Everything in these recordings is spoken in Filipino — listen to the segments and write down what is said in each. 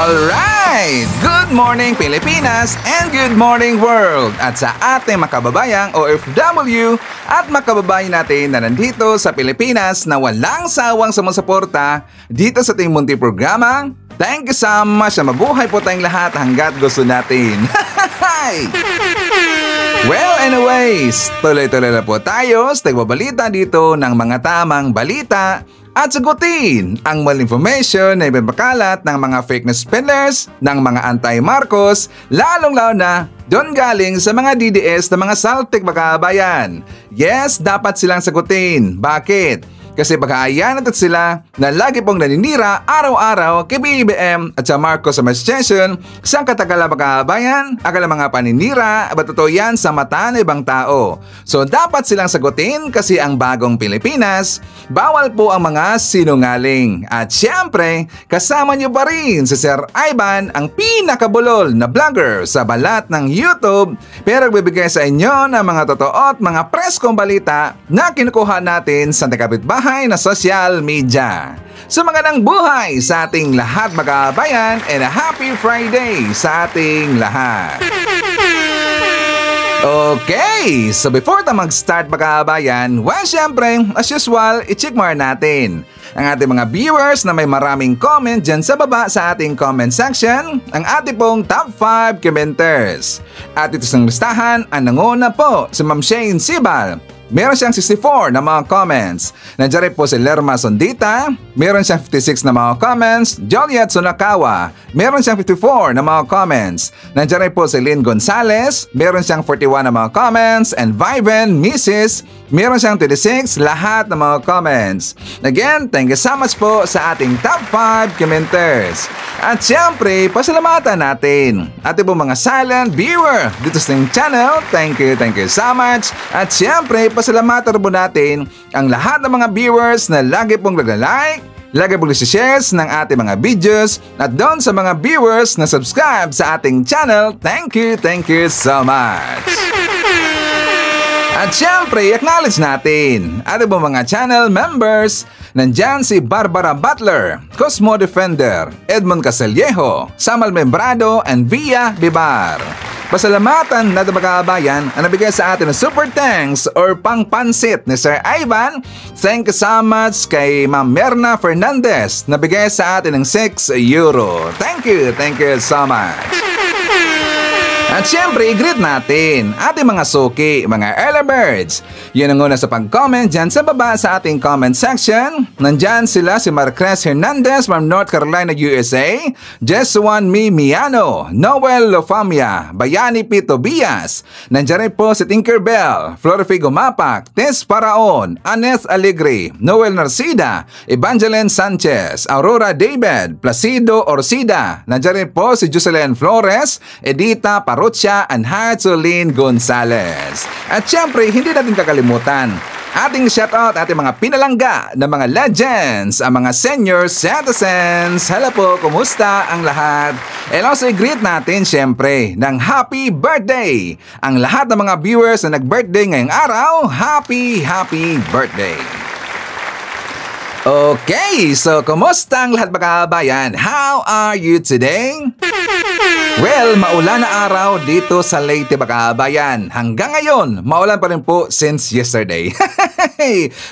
Alright! Good morning Pilipinas and good morning world! At sa ating makababayang OFW at makababayan natin na nandito sa Pilipinas na walang sawang sumusuporta dito sa ating munti programa, thank you so much na mabuhay po tayong lahat hanggat gusto natin. Well, anyways, tuloy-tuloy na po tayo sa tagbabalita dito ng mga tamang balita at sagutin ang maling information na ibabakalat ng mga fake news peddlers, ng mga anti-Marcos, lalong-lalo na doon galing sa mga DDS na mga saltik makabayan. Yes, dapat silang sagutin. Bakit? Kasi baka ayan natin sila na lagi pong naninira araw-araw kay BBM at sa Marcos Administration sa katagalan makabayan, akala mga paninira, ba totoo yan sa mata ng ibang tao. So dapat silang sagutin kasi ang bagong Pilipinas, bawal po ang mga sinungaling. At syempre, kasama niyo pa rin si Sir Ivan, ang pinakabulol na vlogger sa balat ng YouTube, pero nagbibigay sa inyo ng mga totoo at mga preskong balita na kinukuha natin sa kapitbahay na social media. So magandang buhay sa ating lahat magabayan and a happy Friday sa ating lahat. Okay, so before tayo mag-start magabayan, well syempre, as usual, i-check more natin ang ating mga viewers na may maraming comment dyan sa baba sa ating comment section, ang ating pong top 5 commenters. At ito sa listahan, ang nanguna po si Ma'am Shane Sibal. Meron siyang 64 na mga comments. Nandiyan rin po si Lerma Sondita. Meron siyang 56 na mga comments. Joliet Sunakawa. Meron siyang 54 na mga comments. Nandiyan rin po si Lynn Gonzalez. Meron siyang 41 na mga comments. And Viven Mrs. Meron siyang 26 lahat ng mga comments. Again, thank you so much po sa ating top 5 commenters. At syempre, pasalamatan natin ating po mga silent viewer dito sa ating channel. Thank you so much. At syempre, pasalamatan po natin ang lahat ng mga viewers na lagi pong nagla-like, lagi pong nag-shares ng ating mga videos at doon sa mga viewers na subscribe sa ating channel. Thank you so much. At syempre, acknowledge natin ating po mga channel members. Nandyan si Barbara Butler, Cosmo Defender, Edmond Casellejo, Samuel Membrado, and Via Bibar. Pasalamatan na magkabayan ang nabigay sa atin ng super thanks or pangpansit ni Sir Ivan. Thank you so much kay Ma'am Merna Fernandez, nabigay sa atin ng 6 euro. Thank you so much. At syempre, i-greet natin ating mga suki, mga early birds. Yun ang una sa pag-comment dyan sa baba sa ating comment section. Nandyan sila si Marcres Hernandez from North Carolina, USA, Jesuan Miano, Noel Lofamia, Bayani P. Tobias. Nandyan rin po si Tinkerbell, Florifigo Mapak, Tess Paraon, Anes Alegre, Noel Narcida, Evangeline Sanchez, Aurora David, Placido Orsida. Nandyan rin po si Jocelyn Flores, Edita Parrocha, and Hatsulin Gonzalez. At syempre, hindi natin kakalimutan ating shoutout ating mga pinalangga na mga legends, ang mga senior citizens. Hello po, kumusta ang lahat? And also i-greet natin syempre ng happy birthday ang lahat ng mga viewers na nag-birthday ngayong araw. Happy birthday! Okay, so kumusta ang lahat mga kabayan? How are you today? Well, maulan na araw dito sa Leyte Bakabayan. Hanggang ngayon, maulan pa rin po since yesterday.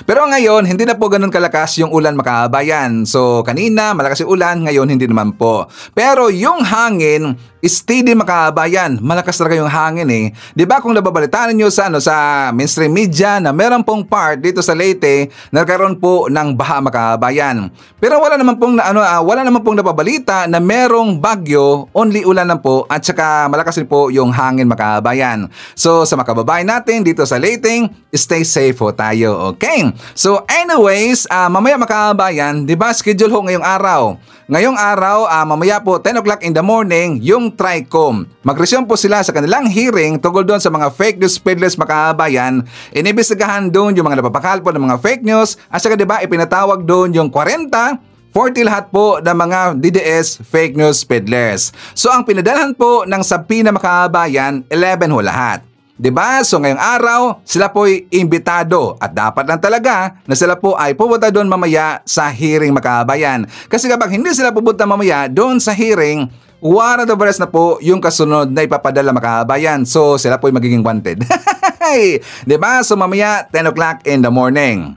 Pero ngayon, hindi na po ganun kalakas yung ulan makabayan. So kanina, malakas yung ulan, ngayon hindi naman po. Pero yung hangin, steady makabayan. Malakas talaga yung hangin eh. 'Di ba kung nababalitaan niyo sa mainstream media na meron pong part dito sa Leyte, nagkaroon po ng baha makabayan. Pero wala naman pong nababalita na merong bagyo, only ulan lang po at saka malakas din po yung hangin makabayan. So sa makababayan natin dito sa Leyte, stay safe po tayo, okay? So anyways, mamaya makabayan, 'di ba schedule ho ngayong araw? Ngayong araw, mamaya po 10 o'clock in the morning, yung TRICOM. Mag-resume po sila sa kanilang hearing tungkol doon sa mga fake news peddlers makabayan. Inibestigahan doon yung mga napapakal po ng mga fake news at saka diba ipinatawag doon yung 40 lahat po ng mga DDS fake news peddlers. So ang pinadalhan po ng sabina makabayan, 11 ho lahat. 'Di ba? So ngayong araw, sila po ay imbitado at dapat lang talaga na sila po ay pupunta doon mamaya sa hearing mga kababayan. Kasi kapag hindi sila pupunta mamaya doon sa hearing, warrant of arrest na po yung kasunod na ipapadala mga kababayan. So sila po ay magiging wanted. 'Di ba? So mamaya 10 o'clock in the morning.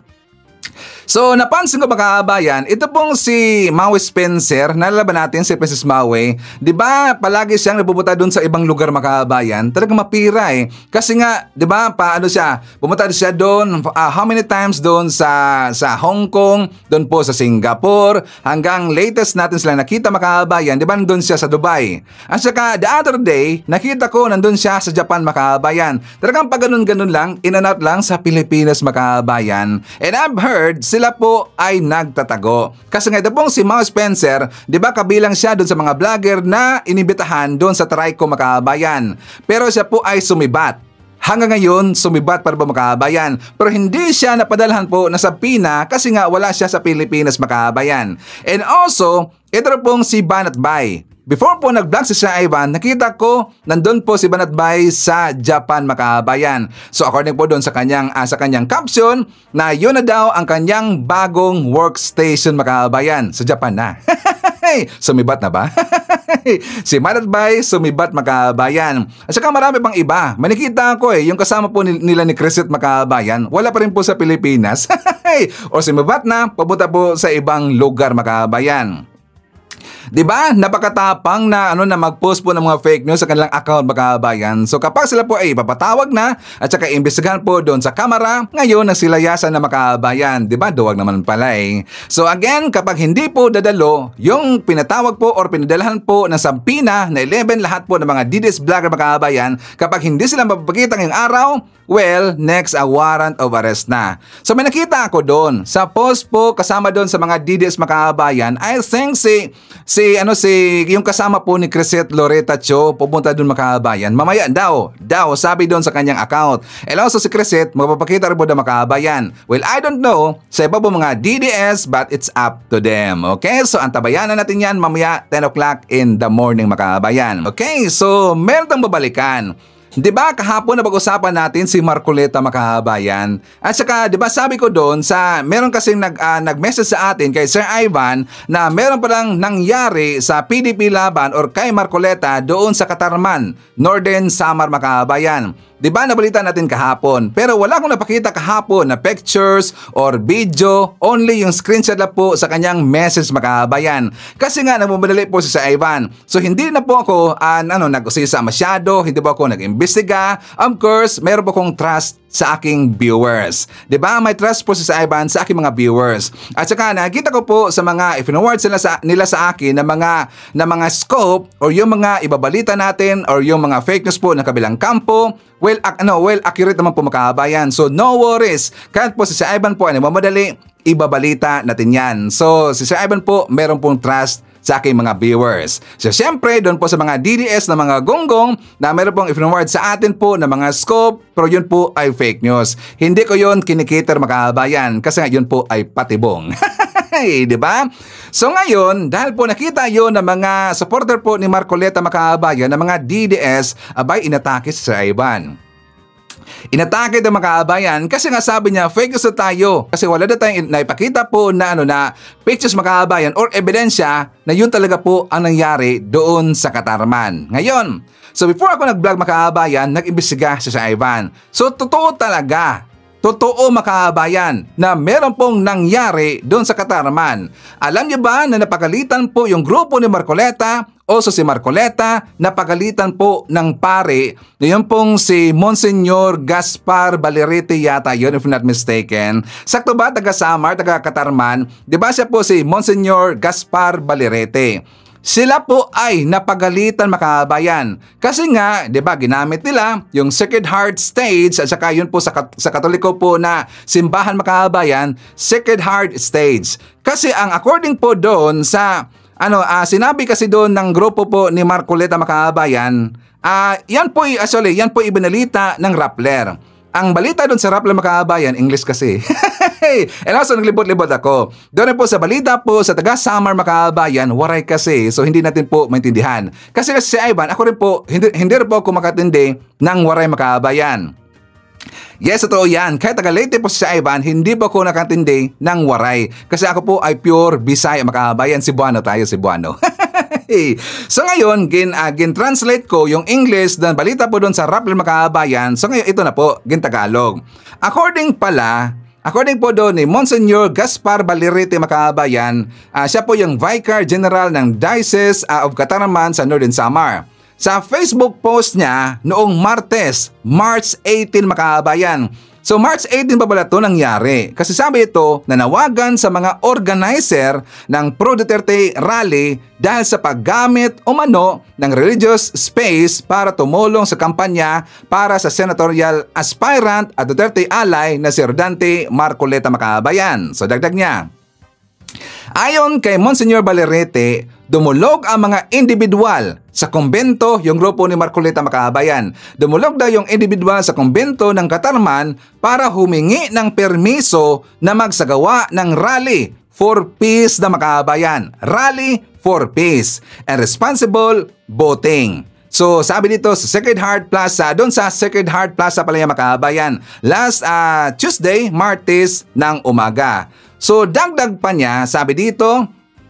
So napansin ko mga kababayan, ito pong si Maui Spencer, nalalaban natin si Princess Maui, 'di ba? Palagi siyang napupunta doon sa ibang lugar mga kababayan. Talagang mapira eh. Kasi nga, 'di ba? Paano siya? Pumunta siya doon how many times doon sa Hong Kong, doon po sa Singapore, hanggang latest natin sila nakita mga kababayan, 'di ba? Nandun siya sa Dubai. At saka the other day, nakita ko nandun siya sa Japan mga kababayan. Talagang pag ganun-ganun lang, in and out lang sa Pilipinas mga kababayan. And I've heard sila po ay nagtatago. Kasi nga ito pong si Maui Spencer, 'di ba kabilang siya doon sa mga vlogger na inibitahan doon sa Trico mga kababayan. Pero siya po ay sumibat. Hanggang ngayon, sumibat para po mga kababayan. Pero hindi siya napadalhan po na sa Pina kasi nga wala siya sa Pilipinas mga kababayan. And also, ito pong si Banat Bay. Before po nag-vlog si Sir Ivan, nakita ko nandun po si Banat Bay sa Japan mga kababayan. So according po doon sa kanyang caption na yun na daw ang kanyang bagong workstation mga kababayan. Sa Japan na. Sumibat na ba? Si Banat Bay sumibat mga kababayan. At saka marami pang iba. Manikita ko yung kasama po nila ni Chriset mga kababayan. Wala pa rin po sa Pilipinas. O sumibat na, papunta po sa ibang lugar mga kababayan. 'Di ba? Napakatapang na na mag-post po ng mga fake news sa kanilang account mga kababayan. So kapag sila po ay papatawag na at saka imbestigahan po doon sa kamera, ngayon nagsilayasan na mga kababayan. 'Di ba? Duwag naman pala eh. So again, kapag hindi po dadalo yung pinatawag po or pinadalahan po ng sampina na 11 lahat po ng mga DDS vlogger mga kababayan, kapag hindi sila mapapakita ngayong araw, well, next a warrant of arrest na. So may nakita ako doon sa post po kasama doon sa mga DDS mga kababayan. I think si yung kasama po ni Chriset Loretta Cho pupunta doon mga kababayan. Mamaya daw sabi doon sa kanyang account. And also si Chriset magpapakita rin po ng mga kababayan. Well, I don't know sa iba po mga DDS but it's up to them. Okay? So antabayanan natin yan mamaya 10 o'clock in the morning mga kababayan. Okay? So meron tayong babalikan. 'Di ba kahapon na pag-usapan natin si Marcoleta mga kababayan? At saka 'di ba sabi ko doon meron kasing nag-message sa atin kay Sir Ivan na meron palang nangyari sa PDP laban or kay Marcoleta doon sa Katarman, Northern Samar mga kababayan. 'Di ba nabalita natin kahapon? Pero wala akong napakita kahapon na pictures or video, only yung screenshot lang po sa kanyang message mga kababayan. Kasi nga nagmamadali po si Sir Ivan. So hindi na po ako nag-usisa masyado, hindi po ako nag-imbestiga. Of course, meron po akong trust sa aking viewers. 'Di ba? May trust po si Sir Ivan sa aking mga viewers. At saka nakita ko po sa mga if-forward nila sa akin na mga scope or yung mga ibabalita natin or yung mga fake news po ng kabilang kampo. Well, accurate naman po mga kababayan. So no worries. Kahit po si Sir Ivan po ay nagmamadali, ibabalita natin yan. So si Sir Ivan po meron pong trust sa aking mga viewers. So syempre, doon po sa mga DDS na mga gonggong na meron pong i-forward sa atin po na mga scope, pero yun po ay fake news. Hindi ko yun kinikater mga kababayan kasi nga yun po ay patibong. Di ba? So ngayon, dahil po nakita yun ng mga supporter po ni Marcoleta mga kababayan na mga DDS, abay inatake si Sir Ivan. Inatake ng mga kababayan kasi nga sabi niya fake news na tayo kasi wala na tayong naipakita po na pictures mga kababayan or ebidensya na yun talaga po ang nangyari doon sa Katarman. Ngayon, so before ako nag-vlog mga kababayan, nag-imbestiga si Sir Ivan. So totoo talaga. Totoo mga kababayan na meron pong nangyari doon sa Katarman. Alam niyo ba na napagalitan po yung grupo ni Marcoleta, also si Marcoleta, napagalitan po ng pare na yun pong si Monsignor Gaspar Balerete yata yun if not mistaken. Sakto ba taga Samar, taga Katarman? Di ba siya po si Monsignor Gaspar Balerete? Sila po ay napagalitan mga kababayan. Kasi nga, 'di ba, ginamit nila yung Sacred Heart Stage at saka yun po sa Katoliko po na simbahan mga kababayan, Sacred Heart Stage. Kasi ang according po doon sa sinabi kasi doon ng grupo po ni Marcoleta mga kababayan, yan po ibinalita ng Rappler. ang balita doon sa Rappler mga kabayan, English kasi. And also, naglibot-libot ako. Doon po sa balita po sa taga Samar mga kabayan, waray kasi. So, hindi natin po maintindihan. Kasi si Ivan, ako rin po, hindi rin po ako makatindi ng waray mga kabayan. Yes, totoo yan. Kahit taga Leyte po si Ivan, hindi po ako nakatindi ng waray. Kasi ako po ay pure Bisaya mga kabayan. Cebuano tayo, Cebuano. So ngayon, gin-translate ko yung English na balita po doon sa Rappler mga kabayan. So ngayon, ito na po, gin-Tagalog. According po doon ni Monsignor Gaspar Balerete mga kabayan, siya po yung Vicar General ng Diocese of Catarman sa Northern Samar. Sa Facebook post niya noong Martes, March 18 mga kabayan. So March 18 pa pala ito nangyari kasi sabi ito nanawagan sa mga organizer ng Pro Duterte Rally dahil sa paggamit umano ng religious space para tumulong sa kampanya para sa senatorial aspirant at Duterte ally na si Rodante Marcoleta mga kabayan. So dagdag niya. Ayon kay Monsignor Balerete, dumulog ang mga individual sa kumbento, yung grupo ni Marcoleta mga kabayan. Dumulog daw yung individual sa kumbento ng Catarman para humingi ng permiso na magsagawa ng rally for peace na mga kabayan. Rally for peace and responsible voting. So sabi dito sa Sacred Heart Plaza, doon sa Sacred Heart Plaza pala yung mga kabayan, last Tuesday, Martes ng umaga. So dagdag pa niya, sabi dito,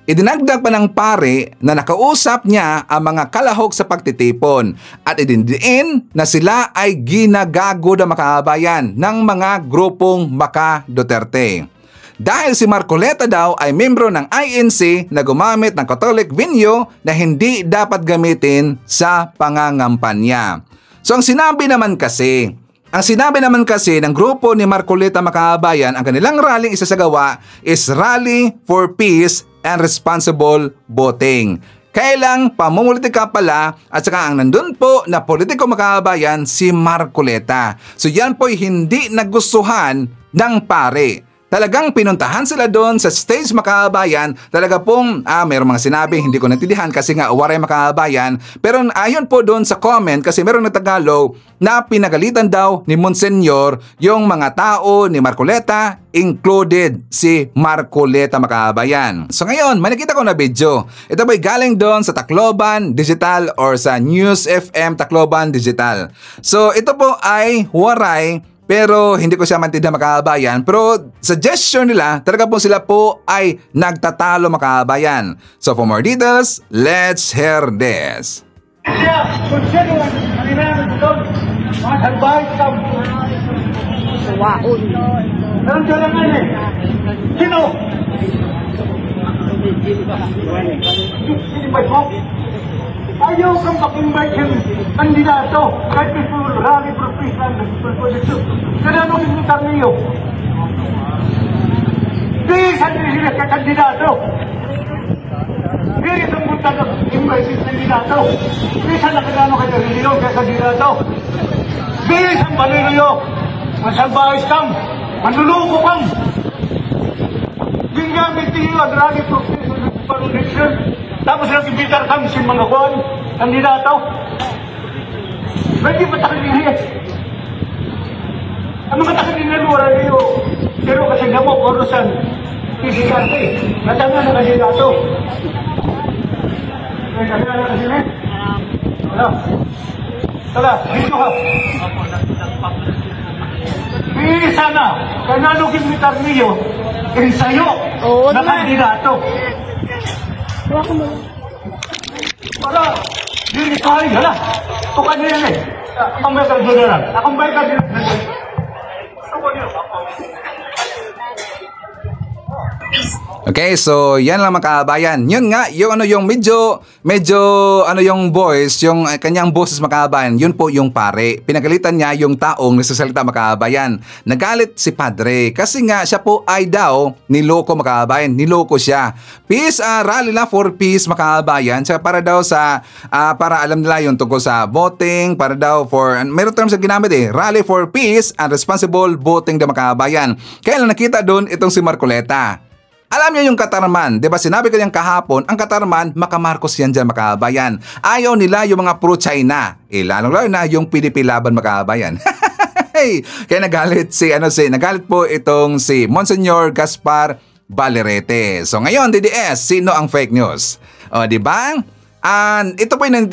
idinagdag pa ng pare na nakausap niya ang mga kalahok sa pagtitipon at idindiin na sila ay ginagago na makabayan ng mga grupong Maka Duterte. Dahil si Marcoleta daw ay membro ng INC na gumamit ng Catholic venue na hindi dapat gamitin sa pangangampanya. So ang sinabi naman kasi ng grupo ni Marcoleta Makabayan, ang kanilang rallying isasagawa is Rally for Peace and Responsible Voting. Kailang pamumulitika pala at saka ang nandun po na politiko makabayan si Marcoleta. So yan po'y hindi nagustuhan ng pare. Talagang pinuntahan sila doon sa stage makabayan. Talaga pong mayroong mga sinabi, hindi ko naintindihan kasi nga waray makabayan. Pero ayon po doon sa comment, kasi meron na Tagalog na pinagalitan daw ni Monsignor yung mga tao ni Marcoleta, included si Marcoleta makabayan. So ngayon, may nakita ko na video. Ito ba'y galing doon sa Tacloban Digital or sa News FM Tacloban Digital. So ito po ay waray, pero hindi ko siya maintindihan makabayan. Pero suggestion nila, talaga po sila po ay nagtatalo makabayan. So for more details, let's hear this. Waon. Sino? Ayaw kang mag-invite yung kandidato kahit ito rally for peace and responsibility. Kanano inimitang niyo? Di sa nila ka kandidato. Di sa munta na invite yung kandidato. Di sa nakagano ka nililiyo kaya kandidato. Di sa maniliyo. Masalbayos kang. Manluluko kang. Di gamit niyo ang rally for peace and responsibility. Tapos nag-imbitar kami sa mga kuwan, kandidato. Hindi pa takalinihin. Ang mga takalinihin wala niyo. Pero kasi gamok, orusan, isikarte. Natanga na kandidato. May kandidato na kasi rin? Wala. Tala, dito ha. Hindi sana, kanano imbitar niyo, sa'yo na kandidato. Para, diri tayo, hala. Tukan niya yan eh. Akong may kaldunaran. Akong may kaldunaran. Okay, so yan lang mga kabayan. Yun nga, yung medyo yung voice, yung kanyang boses mga kabayan, yun po yung pare. Pinagalitan niya yung taong nagsasalita mga kabayan. Nagalit si padre kasi nga siya po ay daw niloko mga kabayan, niloko siya. Peace, rally lang for peace mga kabayan. Para daw sa para alam nila yung tungkol sa voting, para daw for mayroong terms na ginamit rally for peace and responsible voting daw mga kabayan. Kaya lang nakita doon itong si Marcoleta. Alam niyo yung Catarman, di ba sinabi ko niyang kahapon, ang Catarman, makamarcos yan dyan makabayan. Ayaw nila yung mga pro-China, lalong-lalo na yung PDP laban makabayan. Kaya nagalit po itong si Monsignor Gaspar Valerete. So ngayon, DDS, sino ang fake news? O, di ba? And ito po yung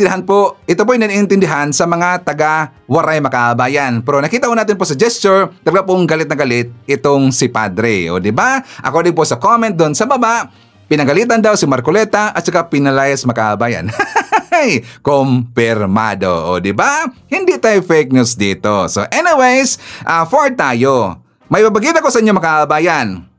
naiintindihan sa mga taga Waray Makabayan. Pero nakita ko natin po sa gesture, talaga pong galit na galit itong si Padre. O di ba? According po sa comment doon sa baba, pinagalitan daw si Marcoleta at saka pinalayas Makabayan. Kumpirmado. O di ba? Hindi tayo fake news dito. So anyways, for tayo. May babagit ako sa inyo Makabayan.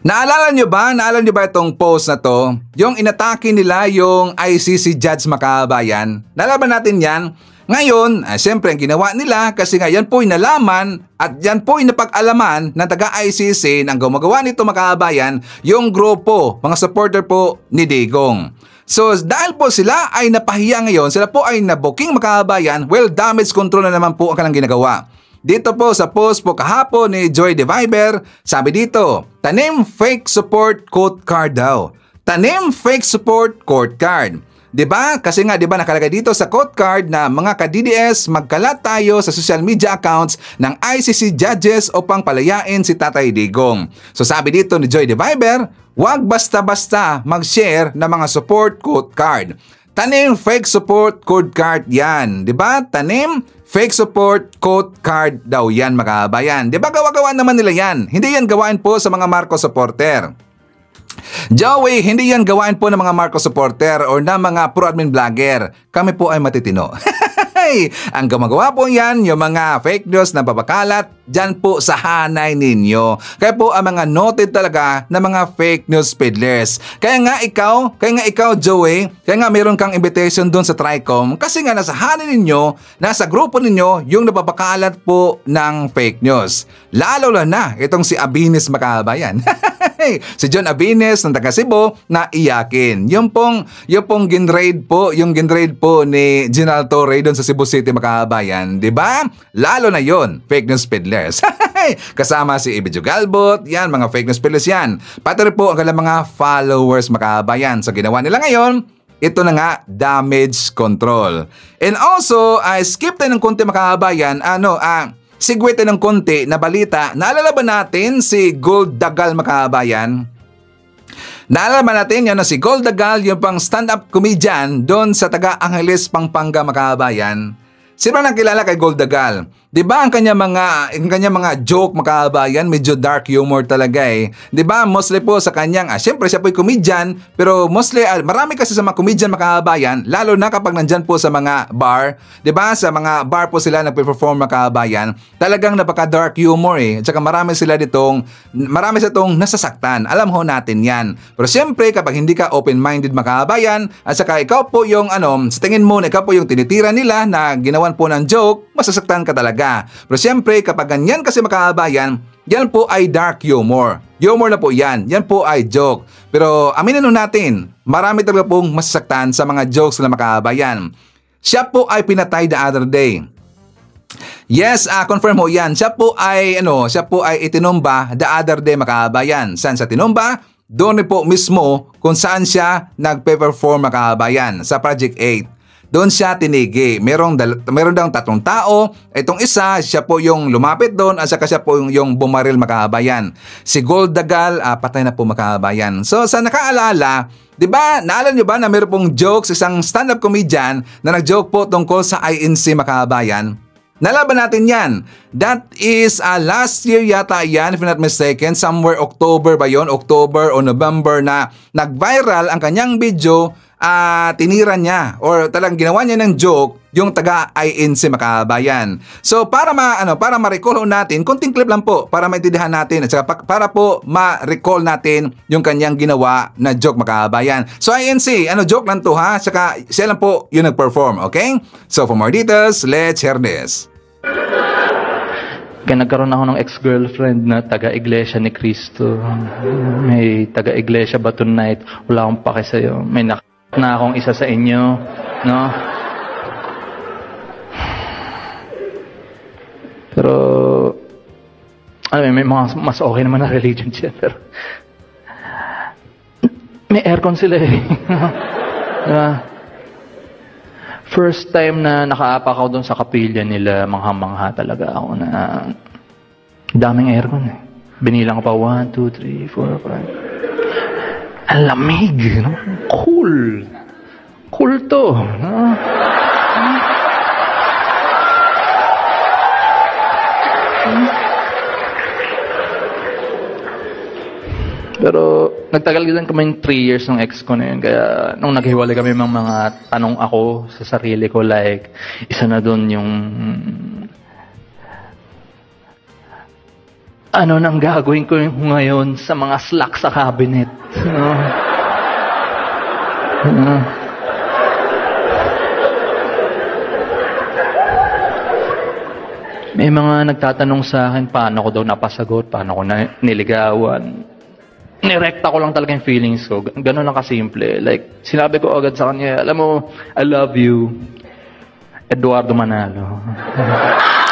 Naalala nyo ba itong post na to? Yung inatake nila yung ICC Judge Makabayan. Nalaman natin yan. Ngayon, siyempre ang ginawa nila kasi nga yan po inalaman at yan po inapag-alaman ng taga-ICC ng gumagawa nito Makabayan yung grupo, mga supporter po ni Digong. So dahil po sila ay napahiya ngayon, sila po ay nabuking Makabayan, well damage control na naman po ang kanilang ginagawa. Dito po sa post po kahapon ni Joy De Viber, sabi dito, tanim fake support quote card daw. Tanim fake support quote card. Diba? Kasi nga diba nakalagay dito sa quote card na mga ka-DDS magkalat tayo sa social media accounts ng ICC judges upang palayain si Tatay Digong. So sabi dito ni Joy De Viber, huwag basta-basta mag-share ng mga support quote card. Tanim fake support code card yan. Diba? Tanim fake support quote card daw yan Makabayan. Diba gawa-gawa naman nila yan? Hindi yan gawain po sa mga Marcos supporter. Joey, hindi yan gawain po ng mga Marcos supporter or ng mga pro-admin vlogger. Kami po ay matitino. Ang gumagawa po yan, yung mga fake news na babakalat, dyan po sa hanay ninyo. Kaya po ang mga noted talaga na mga fake news peddlers. Kaya nga ikaw Joey, kaya nga meron kang invitation doon sa Tricom kasi nga nasa hanay ninyo, nasa grupo ninyo yung nababakalat po ng fake news. Lalo na itong si Abines Makabayan. Si John Abines ng taga Cebu na iyakin. Yung pong ginraid po ni General Torre doon sa Cebu City Makabayan, 'di ba? Lalo na 'yon, fake news peddlers. Kasama si Ibidyo Galbot, yan mga fake news peddlers yan. Pati rin po ang kanilang mga followers Makabayan. So ginawa nila ngayon, ito na nga, damage control. And also, skip tayo ng konti Makabayan, sigwete ng konti na balita. Naalala ba natin si Gold Dagal Makabayan? Naalala ba natin yan na si Gold Dagal, yung pang stand-up comedian doon sa taga Angeles, Pampanga Makabayan? Sino nang kilala kay Gold Dagal? 'Di ba ang kanya mga joke Makabayan, medyo dark humor talaga eh. 'Di ba? Mostly po sa kanyang syempre siya po ay comedian, pero mostly marami kasi sa mga comedian Makabayan, lalo na kapag nandiyan po sa mga bar, 'di ba? Sa mga bar po sila nagpe-perform Makabayan. Talagang napaka-dark humor eh. At saka marami sa itong nasasaktan. Alam ho natin 'yan. Pero siyempre kapag hindi ka open-minded Makabayan, at saka ikaw po yung sa tingin mo na ikaw po yung tinitira nila na ginawan po ng joke, masasaktan ka talaga. Pero siyempre, kapag ganyan kasi Makabayan, yan po ay dark humor. Humor na po yan. Yan po ay joke. Pero aminin natin, marami talaga pong masasaktan sa mga jokes na Makabayan. Siya po ay pinatay the other day. Yes, confirm ho yan. Siya po ay itinumba the other day Makabayan. Saan sa tinumba? Doon po mismo kung saan siya nagpe-perform Makabayan sa Project 8. Doon siya tinigi. Meron daw 3 tao. Itong isa, siya po yung lumapit doon at saka siya po yung bumaril Makabayan. Si Gold Dagal, patay na po Makabayan. So sa nakaalala, di ba, naalala nyo ba na meron pong jokes, isang stand-up comedian na nag-joke po tungkol sa INC Makabayan? Nalaban natin yan. That is last year yata yan, if not mistaken, somewhere October ba yon? October o November na nag-viral ang kanyang video. Tinira niya or talagang ginawa niya ng joke yung taga-INC Makabayan. So para ma-recall natin, konting clip lang po para maintindihan natin at saka para po ma-recall natin yung kanyang ginawa na joke Makabayan. So INC, joke lang to ha, saka siya lang po yung nag-perform, okay? So for more details, let's hear this. Kaya nagkaroon ako ng ex-girlfriend na taga-iglesia ni Cristo. May taga-iglesia ba tonight? Wala akong pake sa'yo. May na akong isa sa inyo, no? Pero, may mga mas okay naman na religion siya, pero may aircon sila eh. Diba? First time na nakaapak ako doon sa kapilya nila, mangha-mangha talaga ako na daming aircon eh. Binilang ko pa 1, 2, 3, 4, 5. Ang lamig, no? Cool. Cool to. No? Pero nagtagal din kami 3 years ng ex ko na yun. Kaya nung naghiwalay kami mga tanong ako sa sarili ko, like, isa na doon yung ano nang gagawin ko ngayon sa mga slack sa cabinet. May mga nagtatanong sa akin, paano ko daw napasagot, paano ko niligawan. Nirekta ko lang talaga yung feelings ko. Ganun lang kasimple. Like, sinabi ko agad sa kanya, alam mo, I love you, Eduardo Manalo.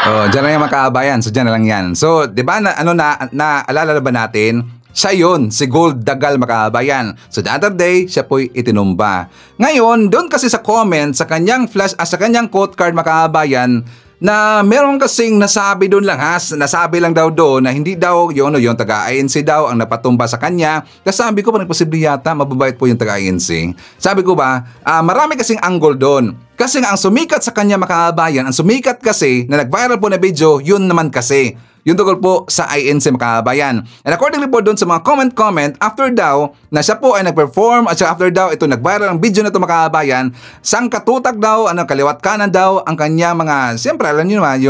Oh, dyan na yung makaabayan. So, dyan na lang yan. So, di ba, naalala ba natin? Siya yun, si Gold Dagal makaabayan. So, the other day, siya po'y itinumba. Ngayon, doon kasi sa comment, sa kanyang flash, sa kanyang quote card makaabayan, na meron kasing nasabi doon lang nasabi lang daw doon na hindi daw yung taga-INC daw ang napatumba sa kanya. Kasi sabi ko parang posible yata mababait po yung taga-INC. Sabi ko ba, marami kasing angle doon. Kasi nga ang sumikat sa kanya makaabayan, ang sumikat kasi na nag-viral po na video, yun naman kasi. Yung tungkol po sa INC makaabayan. And accordingly po doon sa mga comment, after daw na siya po ay nag-perform at after daw ito nag-viral ang video na ito makaabayan, sangkatutak daw, kaliwat kanan daw ang kanya mga, siyempre alam nyo naman,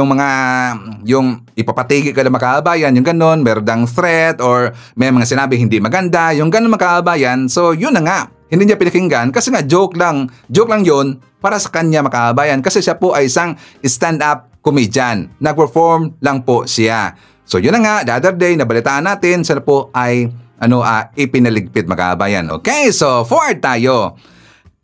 yung ipapatigi ka na makaabayan, yung ganon, meron dang threat or may mga sinabi hindi maganda, yung ganon makaabayan. So yun na nga, hindi niya pinakinggan kasi nga joke lang yun para sa kanya makaabayan kasi siya po ay isang stand-up comedian. Nag-perform lang po siya. So yun na nga, the other day, nabalitaan natin, siya po ay ipinaligpit makaabayan. Okay, so forward tayo.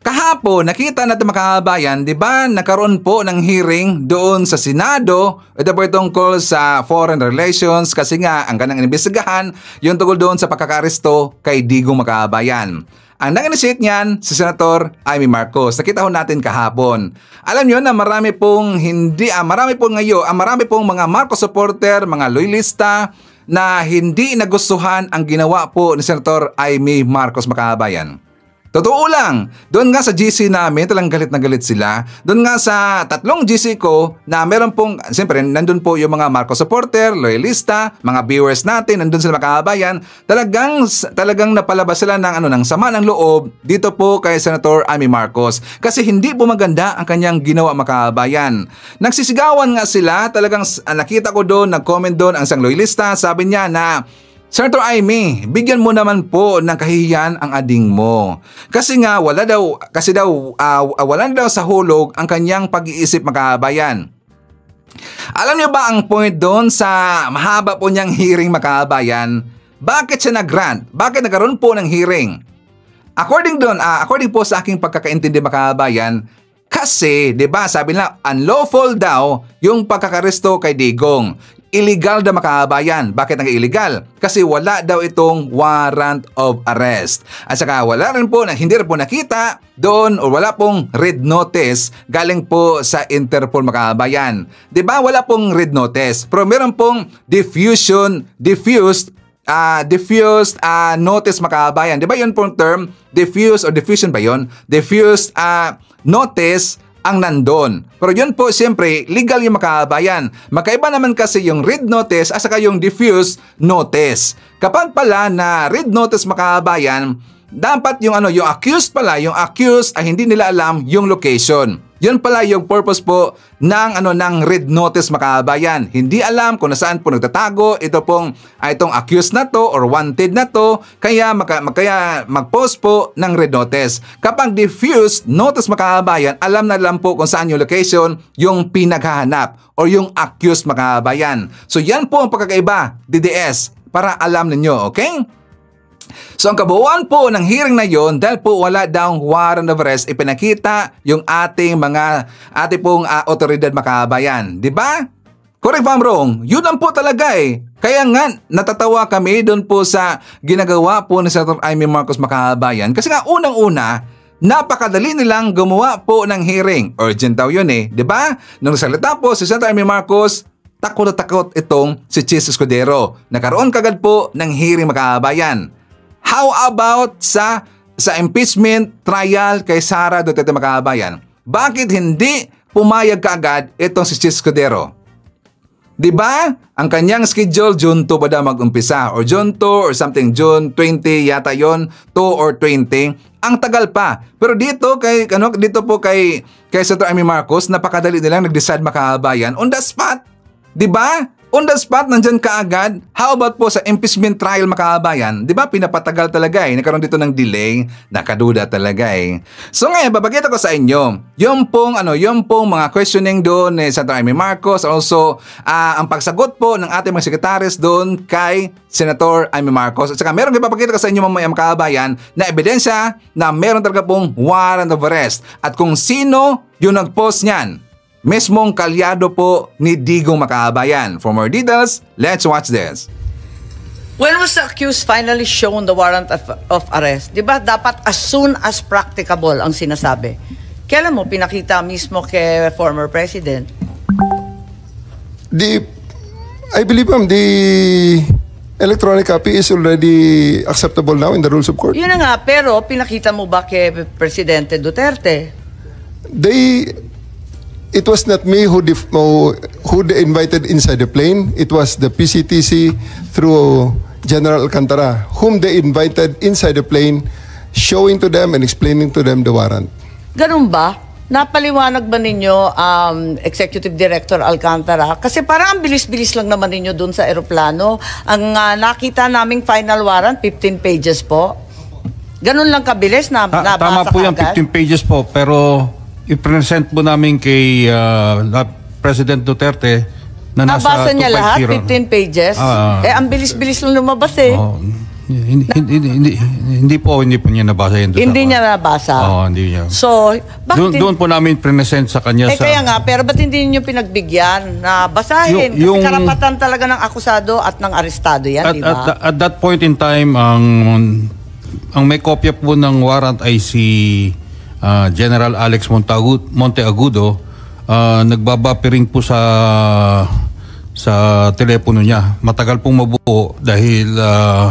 Kahapon, nakita natin makaabayan, di ba, nakaroon po ng hearing doon sa Senado, ito po tungkol sa foreign relations kasi nga, ang kanang inimbestigahan, yung tungkol doon sa pagkakaresto kay Digong makaabayan. Ang nag-initiate niyan, si Senator Amy Marcos. Nakita ho natin kahapon. Alam niyo na marami pong mga Marcos supporter, mga loyalista na hindi nagustuhan ang ginawa po ni Senator Amy Marcos makaabayan. Totoo lang, doon nga sa GC namin, talang galit na galit sila. Doon nga sa 3 GC ko na meron pong, siyempre, nandun po yung mga Marcos supporter, loyalista, mga viewers natin, nandun sila makaabayan. Talagang napalabas sila ng sama ng loob dito po kay Senator Amy Marcos. Kasi hindi po maganda ang kanyang ginawa makaabayan. Nagsisigawan nga sila, talagang nakita ko doon, nag-comment doon ang isang loyalista, sabi niya na, Senator Amy, bigyan mo naman po ng kahihiyan ang ading mo. Kasi nga wala daw sa hulog ang kanyang pag-iisip makaabayan. Alam niyo ba ang point doon sa mahaba po niyang hearing makaabayan? Bakit siya nag-grant? Bakit nagkaroon po ng hearing? According po sa aking pagkakaintindi makaabayan, kasi, 'di ba, sabi nila unlawful daw yung pagkakaresto kay Digong. Illegal daw makaabayan. Bakit nag-illegal? Kasi wala daw itong warrant of arrest. At saka hindi rin po nakita doon o wala pong red notice galing po sa Interpol makaabayan. 'Di ba wala pong red notice? Pero meron pong diffused notice makaabayan. 'Di ba 'yun pong term? Diffuse or diffusion ba 'yon? Diffused notice ang nandun. Pero yun po, siyempre, legal yung makaabayan. Magkaiba naman kasi yung red notice at saka yung diffuse notice. Kapag pala na red notice makaabayan, dapat yung accused ay hindi nila alam yung location. Yun pala yung purpose po ng red notice makaabayan. Hindi alam kung nasaan po nagtatago itong accused na to or wanted na to, kaya mag-post po ng red notice. Kapag diffused notice makaabayan, alam na lang po kung saan yung location yung pinaghahanap or yung accused makaabayan. So yan po ang pagkakaiba, DDS, para alam ninyo, okay? So ang kabuuan po ng hearing na yon, dahil po wala daw warrant of arrest, ipinakita yung ating pong otoridad makaabayan. Di ba? Correct if I'm wrong, yun lang po talaga eh. Kaya nga, natatawa kami doon po sa ginagawa po ni Senator Amy Marcos makaabayan. Kasi nga unang-una, napakadali nilang gumawa po ng hearing. Urgent daw yun eh, di ba? Nung salita po si Senator Amy Marcos, takot na takot itong si Chis Escudero. Nakaroon kagad po ng hearing mga kababayan. How about sa impeachment trial kay Sara Duterte mga kababayan? Bakit hindi pumayag kaagad itong si Chis Escudero? Di ba? Ang kanyang schedule, June 2 ba daw mag-umpisa? Or June 2 or something, June 20 yata yon, 2 or 20. Ang tagal pa. Pero dito kay Senator Amy Marcos, napakadali nilang nag-decide mga kababayan on the spot. Di ba? On the spot, nandyan kaagad. How about po sa impeachment trial mga kababayan? Di ba pinapatagal talaga eh. Nagkaroon dito ng delay. Nakaduda talaga eh. So ngayon, babagita ko sa inyo. Yung pong mga questioning doon ni Senator Amy Marcos. Also, ang pagsagot po ng ating mga sekretaris doon kay Senator Amy Marcos. At saka meron ipapakita ko sa inyo mamaya mga kababayan na ebidensya na meron talaga pong warrant of arrest. At kung sino yung nag-post niyan. Mismong kalyado po ni Digong Makabayan. For more details, let's watch this. When was the accused finally shown the warrant of arrest? Di ba dapat as soon as practicable ang sinasabi? Kailan mo pinakita mismo kay former president? I believe the electronic copy is already acceptable now in the rules of court. Yun na nga, pero pinakita mo ba kay Presidente Duterte? It was not me who they invited inside the plane. It was the PCTC through General Alcantara, whom they invited inside the plane, showing to them and explaining to them the warrant. Ganun ba? Napaliwanag ba ninyo Executive Director Alcantara? Kasi parang ang bilis-bilis lang naman ninyo dun sa aeroplano. Ang nakita naming final warrant, 15 pages po. Ganun lang kabilis na nabasa tama po yung agad? 15 pages po, pero i-present po namin kay President Duterte na nasa 250. Nabasa niya lahat, 15 pages? Ang bilis-bilis lang lumabas eh. Hindi po niya nabasa yun. Hindi niya nabasa? Hindi niya. So, bakit? Doon po namin present sa kanya. Kaya nga, pero ba't hindi niyo pinagbigyan na basahin? Kasi karapatan talaga ng akusado at ng arestado yan, di ba? At that point in time, ang may kopya po ng warrant ay si General Alex Monteagudo. Nagbabapiring po sa telepono niya. Matagal pong mabuo dahil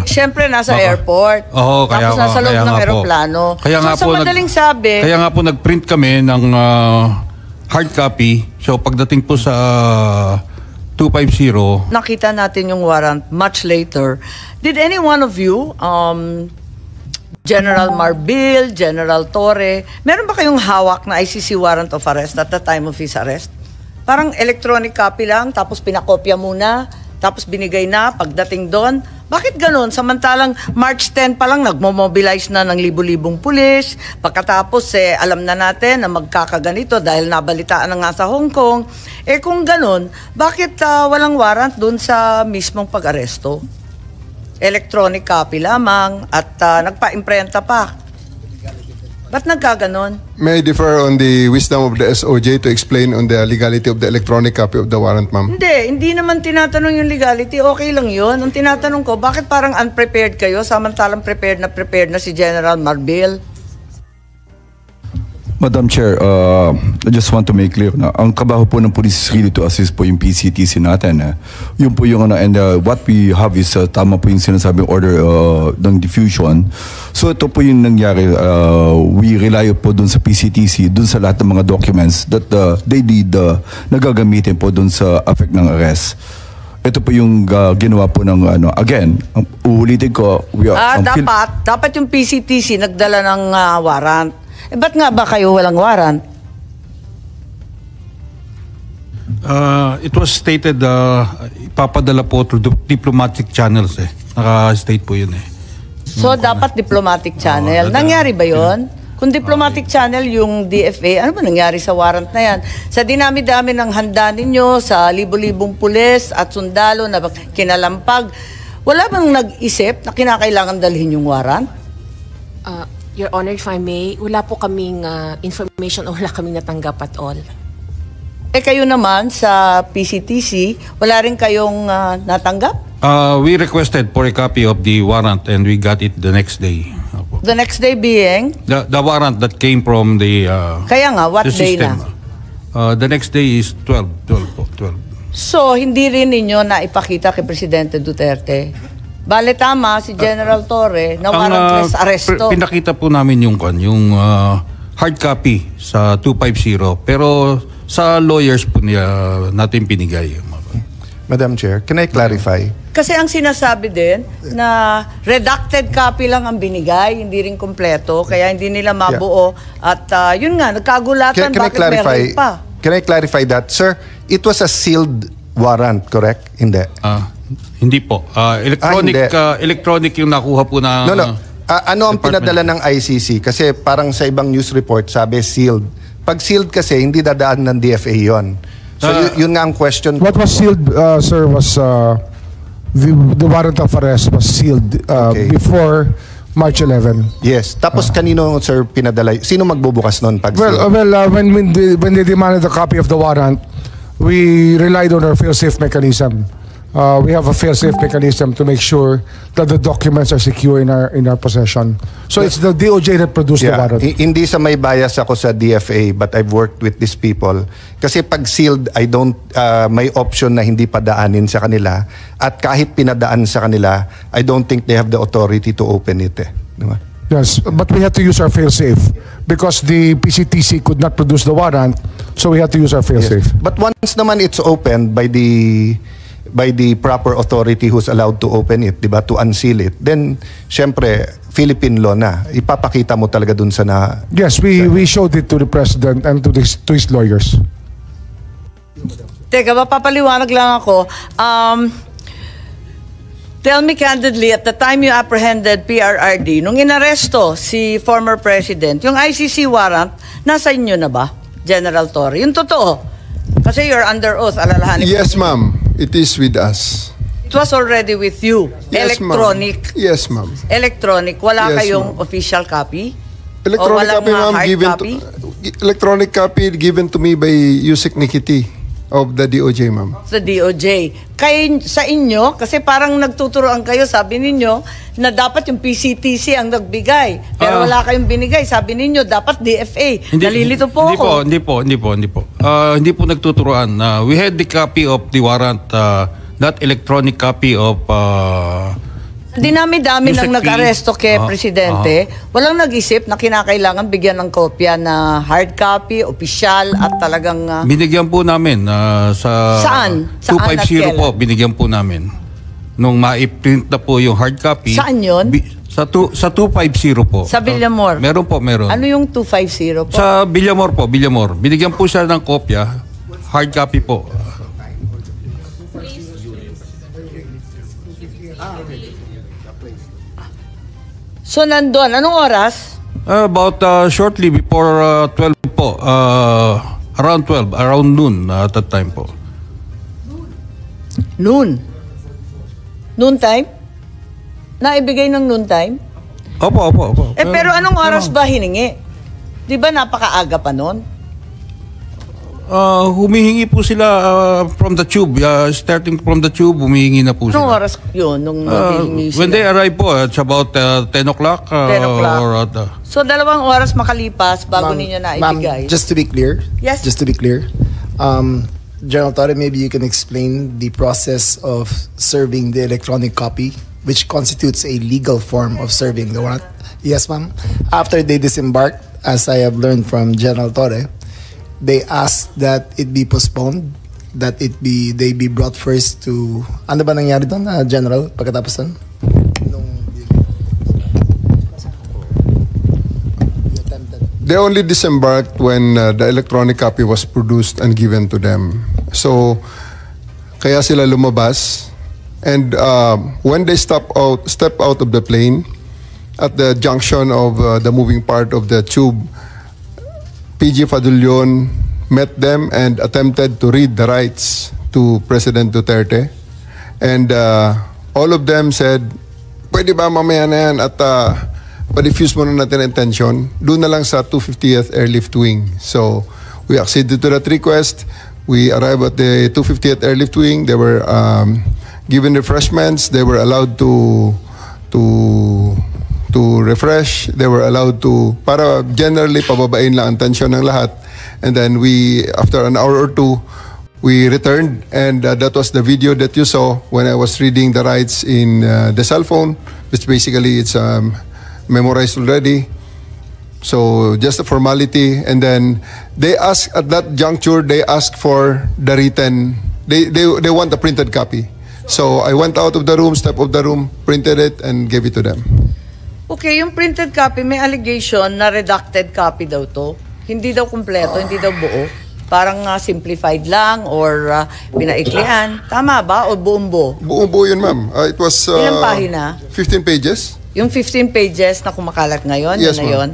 siyempre nasa airport. Kaya tapos nasa loob ng aeroplano. Kaya nga po madaling sabi. Kaya nga po nagprint kami ng hard copy. So pagdating po sa 250, nakita natin yung warrant much later. Did any one of you General Marbil, General Torre, meron ba kayong hawak na ICC warrant of arrest at the time of his arrest? Parang electronic copy lang, tapos pinakopya muna, tapos binigay na pagdating doon. Bakit ganun? Samantalang March 10 pa lang nagmo-mobilize na ng libu-libong pulis. Pagkatapos alam na natin na magkakaganito dahil nabalitaan na nga sa Hong Kong. Kung ganun, bakit walang warrant doon sa mismong pag-aresto? Electronic copy lamang at nagpa-imprenta pa. Ba't nagkaganon? May I differ on the wisdom of the SOJ to explain on the legality of the electronic copy of the warrant, ma'am? Hindi naman tinatanong yung legality. Okay lang yun. Ang tinatanong ko, bakit parang unprepared kayo samantalang prepared na si General Marbil? Madam Chair, I just want to make clear na ang trabaho po ng police is really to assist po yung PCTC natin. Yun po yung and what we have is tama po yung sinasabing order ng diffusion. So ito po yung nangyari. We rely po dun sa PCTC, dun sa lahat ng mga documents that they need na gagamitin po dun sa effect ng arrest. Ito po yung ginawa po ng again, uulitin ko. Dapat yung PCTC nagdala ng warrant. Ba't nga ba kayo walang warrant? It was stated ipapadala po through diplomatic channels Naka-state po yun So dapat diplomatic channel. Nangyari ba yun? Kung diplomatic channel yung DFA, ano ba nangyari sa warrant na yan? Sa dinami-dami ng handa ninyo, sa libo-libong pulis at sundalo na kinalampag, wala bang nag-isip na kinakailangan dalhin yung warrant? Your Honor, if I may, wala po kaming information o wala kaming natanggap at all. Kayo naman sa PCTC, wala rin kayong natanggap? We requested for a copy of the warrant and we got it the next day. The next day being? The warrant that came from the Kaya nga, what the day system. The next day is 12 po, 12. So, hindi rin ninyo na ipakita kay Presidente Duterte? Bale tama, si General Torre, na warrantless arresto. Pinakita po namin yung hard copy sa 250, pero sa lawyers po natin pinigay. Madam Chair, can I clarify? Kasi ang sinasabi din na redacted copy lang ang binigay, hindi rin kompleto, kaya hindi nila mabuo. At yun nga, nagkagulatan, bakit meron pa? Can I clarify that? Sir, it was a sealed warrant, correct? Hindi. Hindi po. Electronic yung nakuha po na... No. Ano ang pinadala ng ICC? Kasi parang sa ibang news report, sabi sealed. Pag sealed kasi, hindi dadaan ng DFA yon. So yun nga ang question. What was sealed, sir, was the warrant of arrest was sealed before March 11. Yes. Tapos kanino, sir, pinadala? Sino magbubukas nun pag sealed? When they demanded a copy of the warrant, we relied on our fail-safe mechanism. We have a fail-safe mechanism to make sure that the documents are secure in our possession. So it's the DOJ that produced the warrant. Hindi sa may bias ako sa DFA, but I've worked with these people. Kasi pag sealed, may option na hindi padaanin sa kanila. At kahit pinadaan sa kanila, I don't think they have the authority to open it. Diba? Yes, but we had to use our fail-safe because the PCTC could not produce the warrant, so we had to use our fail-safe. Yes. But once naman it's opened by the proper authority who's allowed to open it, diba, to unseal it, then syempre Philippine law na. Ipapakita mo talaga dun sa na. Yes, we showed it to the president and to his lawyers. Teka, mapapaliwanag lang ako. Tell me candidly, at the time you apprehended PRRD, nung inaresto si former president, yung ICC warrant, nasa inyo na ba, General Torre? Yung totoo. Kasi you're under oath, alalahanin. Yes, ma'am. It is with us. It was already with you. Yes, Electronic. Yes, ma'am. Electronic. Wala Yes, kayong official copy? Electronic O walang copy, ma'am, hard given copy? electronic copy given to me by Yusek Nikiti of the DOJ, ma'am. Sa DOJ. Sa inyo, kasi parang nagtuturoan kayo, sabi ninyo, na dapat yung PCTC ang nagbigay. Pero wala kayong binigay. Sabi ninyo, dapat DFA. Nalilito po ako. Hindi po. Hindi po nagtuturoan. We had the copy of the warrant, not electronic copy of... Dinami-dami Yusek nang nag-aresto kay Presidente. Walang nag-isip na kinakailangan bigyan ng kopya na hard copy, opisyal, at talagang... binigyan po namin sa... Saan? 250 po, binigyan po namin. Nung ma-print na po yung hard copy... Saan yun? Sa 250 po. Sa Villamor? Meron po. Ano yung 250 po? Sa Villamor po, Villamor. Binigyan po siya ng kopya, hard copy po. So, nandun. Anong oras? About shortly before 12 po. Around 12, around noon at that time po. Noon? Noon time? Naibigay ng noon time? Opo. Pero anong oras ba hiningi? Di ba napakaaga pa noon? Humihingi po sila from the tube. Starting from the tube, humihingi na po sila. Anong oras yun nung hihingi sila? When they arrive po, it's about 10 o'clock. 10 o'clock. So, 2 oras makalipas bago ninyo naibigay. Ma'am, just to be clear. Yes. Just to be clear. General Torre, maybe you can explain the process of serving the electronic copy, which constitutes a legal form of serving the warrant. Yes, ma'am. After they disembarked, as I have learned from General Torre, they asked that it be postponed, that they be brought first to... Ano ba nangyari doon, General, pagkatapos doon? They only disembarked when the electronic copy was produced and given to them. So, kaya sila lumabas. And when they step out of the plane, at the junction of the moving part of the tube, PG Fadulyon met them and attempted to read the rights to President Duterte. And all of them said, pwede ba mamaya na yan at pa-diffuse muna natin ang tension. Doon na lang sa 250th Airlift Wing. So we acceded to that request. We arrived at the 250th Airlift Wing. They were given refreshments. They were allowed to to refresh. They were allowed to, para generally pababain lang ang tension ng lahat. And then we, after an hour or two, we returned, and that was the video that you saw when I was reading the rights in the cell phone, which basically it's memorized already. So just a formality, and then they asked at that juncture, they asked for the written, they want a printed copy. So I went out of the room, stepped out of the room, printed it, and gave it to them. Okay, yung printed copy, may allegation na redacted copy daw to. Hindi daw kumpleto, hindi daw buo. Parang simplified lang or pinaiklian. Tama ba? O buong-buo? Buong-buo yun, ma'am. It was ilang pahina? 15 pages. Yung 15 pages na kumakalat ngayon, yes, yun na yun?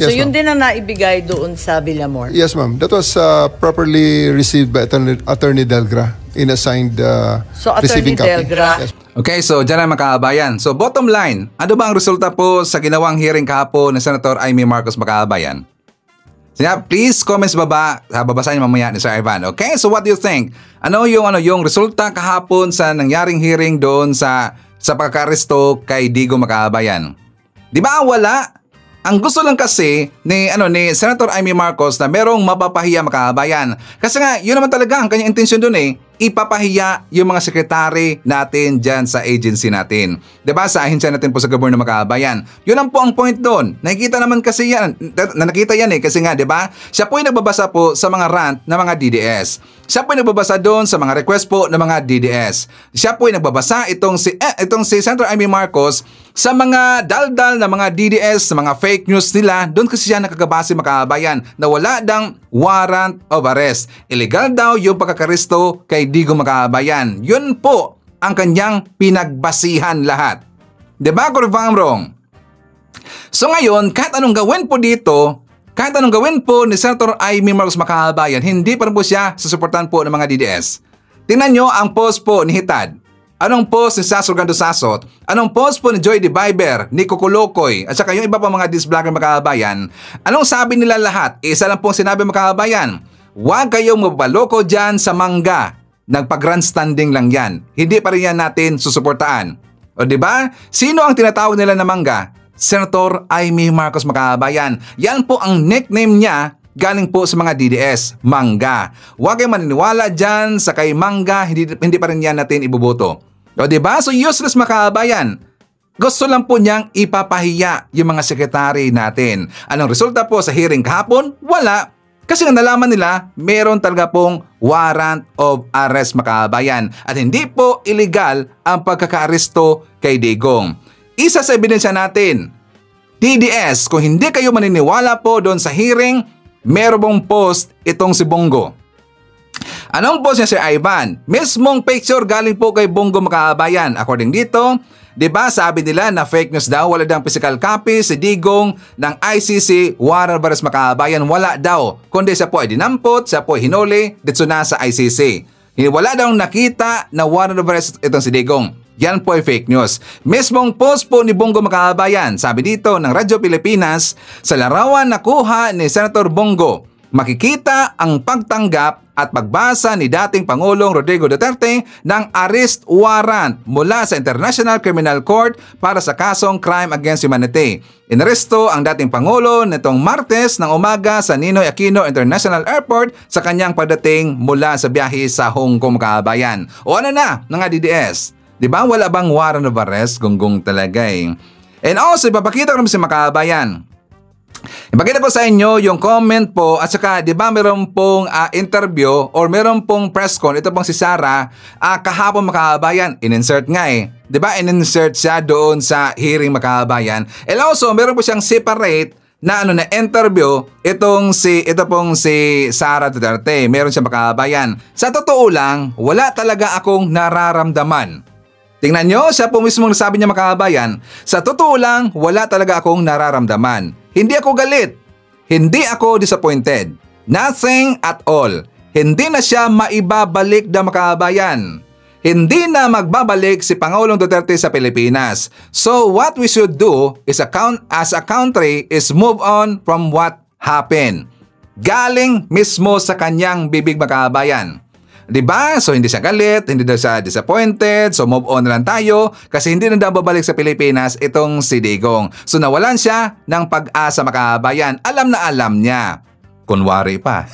So yes, yun din ang naibigay doon sa Villamor? Yes, ma'am. That was properly received by Attorney Delgra in assigned so, receiving copy. Delgra. Yes. Okay, so dyan ang makaabayan. So bottom line, ano ba ang resulta po sa ginawang hearing kahapon ni Senator Amy Marcos makaabayan? So yeah, please comments baba, babasahin mamaya ni Sir Ivan. Okay, so what do you think? Ano yung resulta kahapon sa nangyaring hearing doon sa pagkakaresto kay Digo Makaabayan? Di ba wala? Ang gusto lang kasi ni Senator Amy Marcos na merong mapapahiya Makaabayan. Kasi nga, yun naman talaga ang kanyang intensyon doon ipapahiya yung mga sekretary natin dyan sa agency natin. Diba? Sa ahensya natin po sa gobyerno ng Makaabayan. Yun ang po ang point doon. Nakikita naman kasi yan, nakita yan kasi nga, diba? Siya po yung nagbabasa po sa mga rant ng mga DDS. Siya po yung nagbabasa doon sa mga request po ng mga DDS. Siya po yung nagbabasa itong si Senator Amy Marcos sa mga daldal na mga DDS, sa mga fake news nila. Doon kasi siya nakagabase Makaabayan na wala dang warrant of arrest. Illegal daw yung pagkakaresto kay Digo Makaabayan. Yun po ang kanyang pinagbasihan lahat. Diba, correct or wrong? So ngayon, kahit anong gawin po dito, kahit anong gawin po ni Senator Amy Marcos Makaabayan, hindi pa rin po siya susuportahan po ng mga DDS. Tingnan nyo ang post po ni Hitad. Anong post ni Sasol Gando Sasot? Anong post po ni Joy De Viber, ni Kukulokoy, at saka yung iba pa mga disblogger Makaabayan? Anong sabi nila lahat? Isa lang pong sinabi Makaabayan, huwag kayong mapaloko dyan sa mangga. Nagpag-grandstanding lang yan. Hindi pa rin yan natin susuportaan. O diba? Sino ang tinatawag nila na mangga? Senator Amy Marcos Makaabayan. Yan po ang nickname niya galing po sa mga DDS, Mangga. Huwag kayong maniniwala dyan sa kay Mangga, hindi pa rin yan natin ibuboto. O diba? So useless Makaabayan. Gusto lang po niyang ipapahiya yung mga sekretary natin. Anong resulta po sa hearing kahapon? Wala. Kasi nga nalaman nila, meron talaga pong warrant of arrest Makaabayan. At hindi po illegal ang pagkakaaresto kay Digong. Isa sa ebidensya natin, DDS, kung hindi kayo maniniwala po doon sa hearing, meron pong post itong si Bongo. Anong post niya, Sir Ivan? Mismong picture galing po kay Bongo Makaabayan. According dito, diba sabi nila na fake news daw, wala daw physical copy si Digong ng ICC warrant of arrest Makaabayan. Wala daw, kundi siya po ay dinampot, siya po ay hinuli, dito na sa ICC. Wala daw nakita na warrant of arrest itong si Digong. Yan po ay fake news. Mismong post po ni Bongo Makaabayan, sabi dito ng Radyo Pilipinas, sa larawan na kuha ni Senator Bongo, makikita ang pagtanggap at pagbasa ni dating Pangulong Rodrigo Duterte ng arrest warrant mula sa International Criminal Court para sa kasong Crime Against Humanity. Inaresto ang dating Pangulo nitong Martes ng umaga sa Ninoy Aquino International Airport sa kanyang pagdating mula sa biyahe sa Hong Kong Makaabayan. O ano na, mga DDS? Diba wala bang warrant of arrest? Gonggong talaga eh. And also, ipapakita ko naman si Makaabayan. Ipakita ko sa inyo yung comment po at saka diba meron pong interview or meron pong press con. Ito pong si Sarah kahapon Makaabayan. In-insert nga eh. Diba in-insert siya doon sa hearing Makaabayan. And also, meron po siyang separate na interview ito pong si Sara Duterte. Meron siyang Makaabayan. Sa totoo lang, wala talaga akong nararamdaman. Tingnan nyo, siya po mismo nasabi niya Makaabayan, sa totoo lang, wala talaga akong nararamdaman. Hindi ako galit. Hindi ako disappointed. Nothing at all. Hindi na siya maibabalik na Makaabayan. Hindi na magbabalik si Pangulong Duterte sa Pilipinas. So what we should do is as a country is move on from what happened. Galing mismo sa kanyang bibig Makaabayan. Diba? So hindi siya galit, hindi daw siya disappointed, so move on na lang tayo kasi hindi na daw babalik sa Pilipinas itong si Digong. So nawalan siya ng pag-asa mga kababayan. Alam na alam niya. Kunwari pa.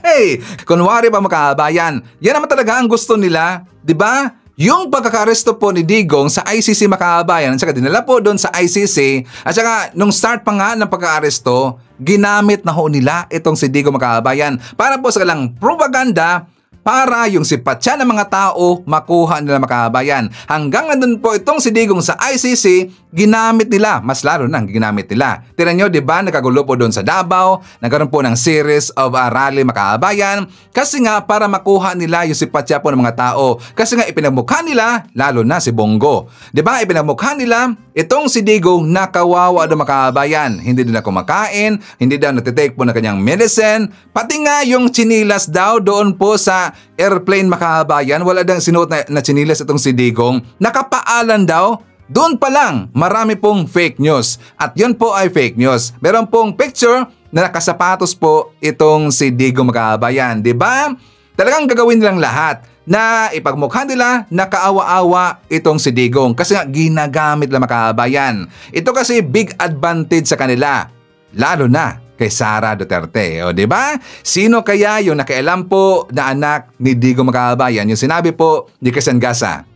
Hey, kunwari pa mga kababayan. Yan naman talaga ang gusto nila, diba? Yung pagkakaresto po ni Digong sa ICC mga kababayan, at saka dinala po doon sa ICC, at saka nung start pa nga ng pagkakaresto, ginamit na ho nila itong si Digong mga kababayan para po sa kalang propaganda para yung sipatsa ng mga tao makuha nila mga kababayan. Hanggang nandun po itong si Digong sa ICC, ginamit nila, mas lalo nang ginamit nila. Tira nyo, di ba, nakagulo po doon sa Davao, nagkaroon po ng series of rally mga kababayan, kasi nga para makuha nila yung sipatsa po ng mga tao. Kasi nga ipinagmukha nila, lalo na si Bongo. Di ba, ipinagmukha nila, itong si Digong nakawawa ng mga kababayan. Hindi nila kumakain, hindi daw natitake po ng kanyang medicine, pati nga yung chinilas daw doon po sa airplane mga kababayan, wala daw sinuot na chinilas itong si Digong, nakapaalan daw. Doon pa lang, marami pong fake news. At yun po ay fake news. Meron pong picture na nakasapatos po itong si Digong mga kababayan. Diba? Talagang gagawin nilang lahat na ipagmukha nila na kaawa-awa itong si Digong. Kasi nga ginagamit lang mga kababayan. Ito kasi big advantage sa kanila. Lalo na kay Sara Duterte. O diba? Sino kaya yung nakialam po na anak ni Digong mga kababayan? Yung sinabi po ni Quezon Gasa.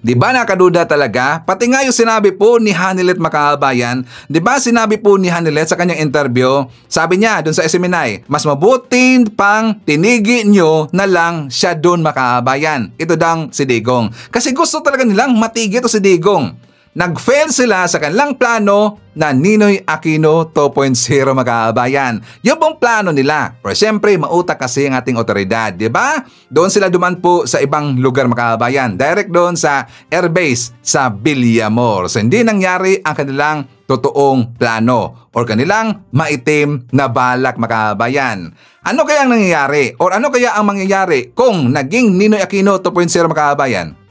Di ba nakaduda talaga? Pati nga yung sinabi po ni Hanilet makabayan, di ba sinabi po ni Hanilet sa kanyang interview, sabi niya dun sa SMNI, mas mabuti pang tinigi nyo na lang siya dun makabayan. Ito dang si Digong. Kasi gusto talaga nilang matigi ito si Digong. Nag-fail sila sa kanilang plano na Ninoy Aquino 2.0 mga-kabayan. Yung pong plano nila. Pero siyempre, mautak kasi ang ating otoridad, di ba? Doon sila duman po sa ibang lugar mga-kabayan. Direct doon sa airbase sa Villamor. So hindi nangyari ang kanilang totoong plano or kanilang maitim na balak mga-kabayan. Ano kaya ang nangyayari? Or ano kaya ang mangyayari kung naging Ninoy Aquino 2.0 mga-kabayan?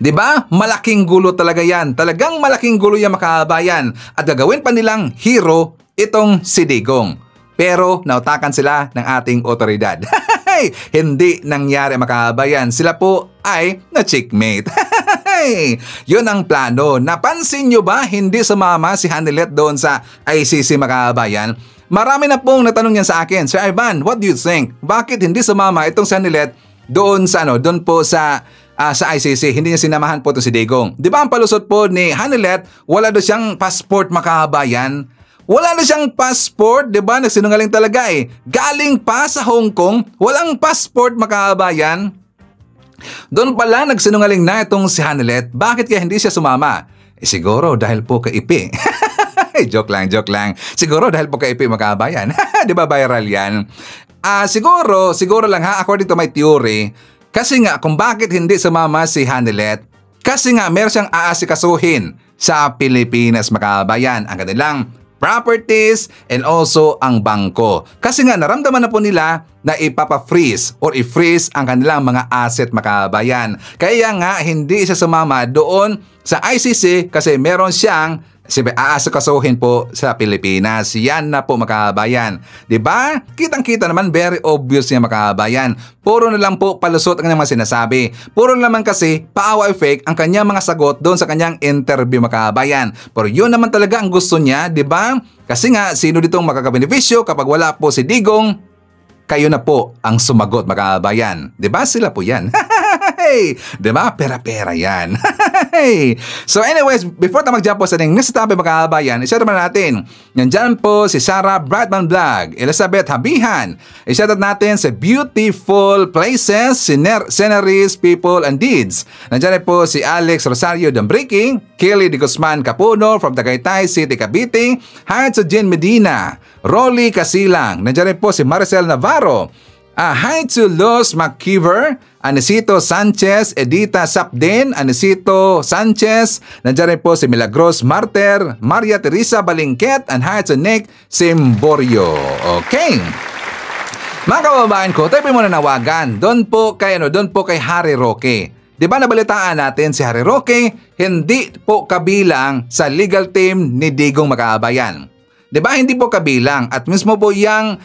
Diba? Malaking gulo talaga yan. Talagang malaking gulo yan makabayan. At gagawin pa nilang hero itong si Digong. Pero nautakan sila ng ating otoridad. Hindi nangyari makabayan. Sila po ay na-checkmate. Yun ang plano. Napansin nyo ba hindi sumama si Hanilet doon sa ICC makabayan? Marami na pong natanong yan sa akin. Sir Ivan, what do you think? Bakit hindi sumama itong si Hanilet doon sa doon po sa ICC, hindi niya sinamahan po ito si Digong. Di ba ang palusot po ni Hanilet, wala daw siyang passport makabayan? Wala na siyang passport, di ba? Nagsinungaling talaga eh. Galing pa sa Hong Kong, walang passport makabayan. Doon pala nagsinungaling na itong si Hanilet. Bakit kaya hindi siya sumama? Siguro dahil po kay Ipi. Joke lang. Siguro dahil po kay Ipi makabayan. Di ba viral yan? Siguro lang ha, according to my theory, kasi nga kung bakit hindi sumama si Hanilet, kasi nga meron siyang aasikasuhin sa Pilipinas makabayan, ang kanilang properties and also ang bangko. Kasi nga naramdaman na po nila na ipapa-freeze or i-freeze ang kanilang mga asset makabayan. Kaya nga hindi siya sumama doon sa ICC kasi meron siyang aasikasuhin po sa Pilipinas. Yan na po makabayan. Diba? Kitang-kita naman, very obvious niya makabayan. Puro na lang po palusot ang kanyang mga sinasabi. Puro naman kasi paawa fake ang kanyang mga sagot doon sa kanyang interview makabayan. Pero yun naman talaga ang gusto niya, diba? Kasi nga, sino ditong makakabenepisyo kapag wala po si Digong? Kayo na po ang sumagot makabayan. Diba? Sila po yan. Diba? Pera-pera yan. So anyways, before tayo mag-jump po sa next topic mga kabayan, i-share naman natin. Nandyan po si Sarah Brightman Vlog, Elizabeth Habihan. I-share natin sa Beautiful Places, Sceneries, People and Deeds. Nandyan po si Alex Rosario Dambriking, Kelly de Guzman Capuno from Tagaytay City, Cavite. Hi to Jen Medina, Rolly Casilang. Nandyan po si Maricel Navarro. Hi to Los McKeever, Anisito Sanchez, Edita Sapden, Anisito Sanchez. Nandiyan rin po si Milagros Marter, Maria Teresa Balingket, and hi to Nick Simborio. Okay. Mga kababayan ko, tayo po muna nawagan. Doon po kay Harry Roque. Di ba nabalitaan natin si Harry Roque, hindi po kabilang sa legal team ni Digong Makabayan. Diba hindi po kabilang at mismo po yung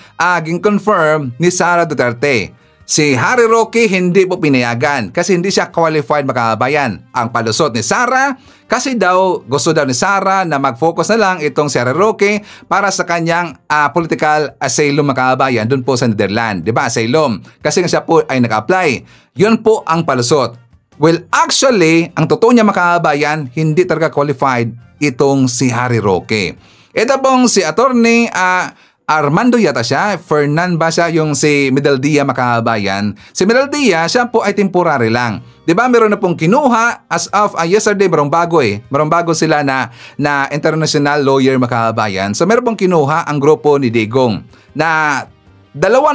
confirm ni Sara Duterte. Si Harry Roque hindi po pinayagan kasi hindi siya qualified mga kababayan. Ang palusot ni Sara kasi daw gusto daw ni Sara na mag-focus na lang itong si Harry Roque para sa kanyang political asylum mga kababayan doon po sa Netherlands. Diba? Asylum. Kasi nga siya po ay nag-apply. Yun po ang palusot. Well, actually, ang totoo niya mga kababayan, hindi talaga qualified itong si Harry Roque. Ito pong si attorney Armando yata siya, Fernan ba siya, yung si Medaldia makabayan. Si Medaldia, siya po ay temporary lang. Diba meron na pong kinuha as of yesterday, marong bago Marong bago sila na international lawyer makabayan. So meron pong kinuha ang grupo ni Digong na dalawa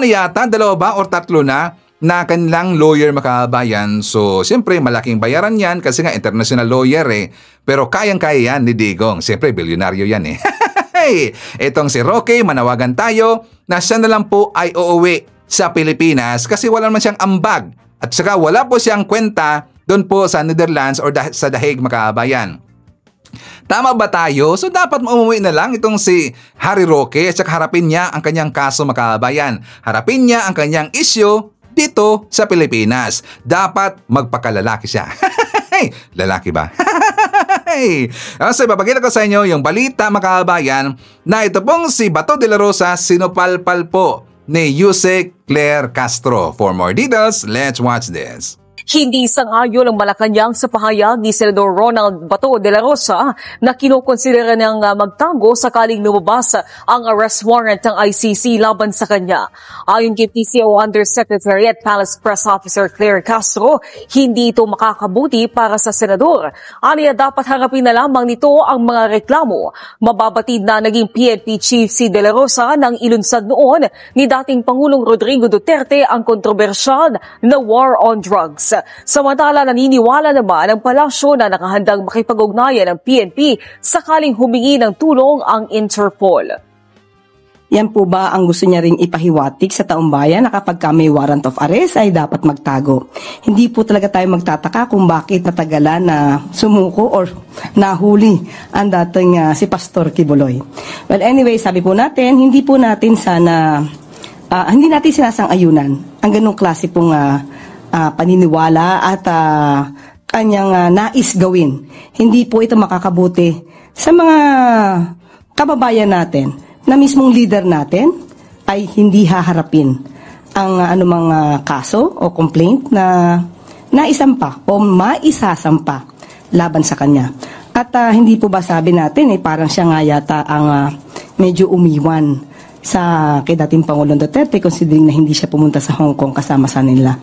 ba or tatlo na kanilang lawyer makabayan. So siyempre malaking bayaran yan kasi nga international lawyer Pero kayang-kaya yan ni Digong. Siyempre bilyonaryo yan Itong si Roque, manawagan tayo na siya na lang po ay uuwi sa Pilipinas kasi wala naman siyang ambag at saka wala po siyang kwenta doon po sa Netherlands or sa The Hague makabayan. Tama ba tayo? So dapat umuwi na lang itong si Harry Roque at saka harapin niya ang kanyang kaso makabayan. Harapin niya ang kanyang issue dito sa Pilipinas. Dapat magpakalalaki siya. Lalaki ba? So, ipapakita ko sa inyo yung balita mga kababayan na ito pong si Bato de la Rosa sinupalpal po ni Yuse Claire Castro. For more details, let's watch this. Hindi sang-ayon ang Malacanang sa pahayag ni Senador Ronald Bato de la Rosa na kinokonsidera niyang magtago sakaling lumabas ang arrest warrant ng ICC laban sa kanya. Ayon kay PCO Undersecretary at Palace Press Officer Claire Castro, hindi ito makakabuti para sa senador. Aniya dapat harapin na lamang nito ang mga reklamo. Mababatid na naging PNP Chief si de la Rosa nang ilunsad noon ni dating Pangulong Rodrigo Duterte ang kontrobersyal na war on drugs. Samantala, naniniwala naman ang palasyo na nakahandang makipag-ugnayan ng PNP sakaling humingi ng tulong ang Interpol. Yan po ba ang gusto niya ring ipahiwatig sa taong bayan na kapag may warrant of arrest ay dapat magtago? Hindi po talaga tayo magtataka kung bakit natagalan na sumuko or nahuli ang dating si Pastor Kibuloy. Well, anyway, sabi po natin, hindi natin sinasang-ayunan ang ganong klase pong paniniwala at kanyang nais gawin. Hindi po ito makakabuti sa mga kababayan natin na mismong leader natin ay hindi haharapin ang anumang kaso o complaint na naisampa o maisasampa laban sa kanya. At hindi po ba sabi natin parang siya nga yata ang medyo umiwan sa kay dating Pangulong Duterte considering na hindi siya pumunta sa Hong Kong kasama sa nila.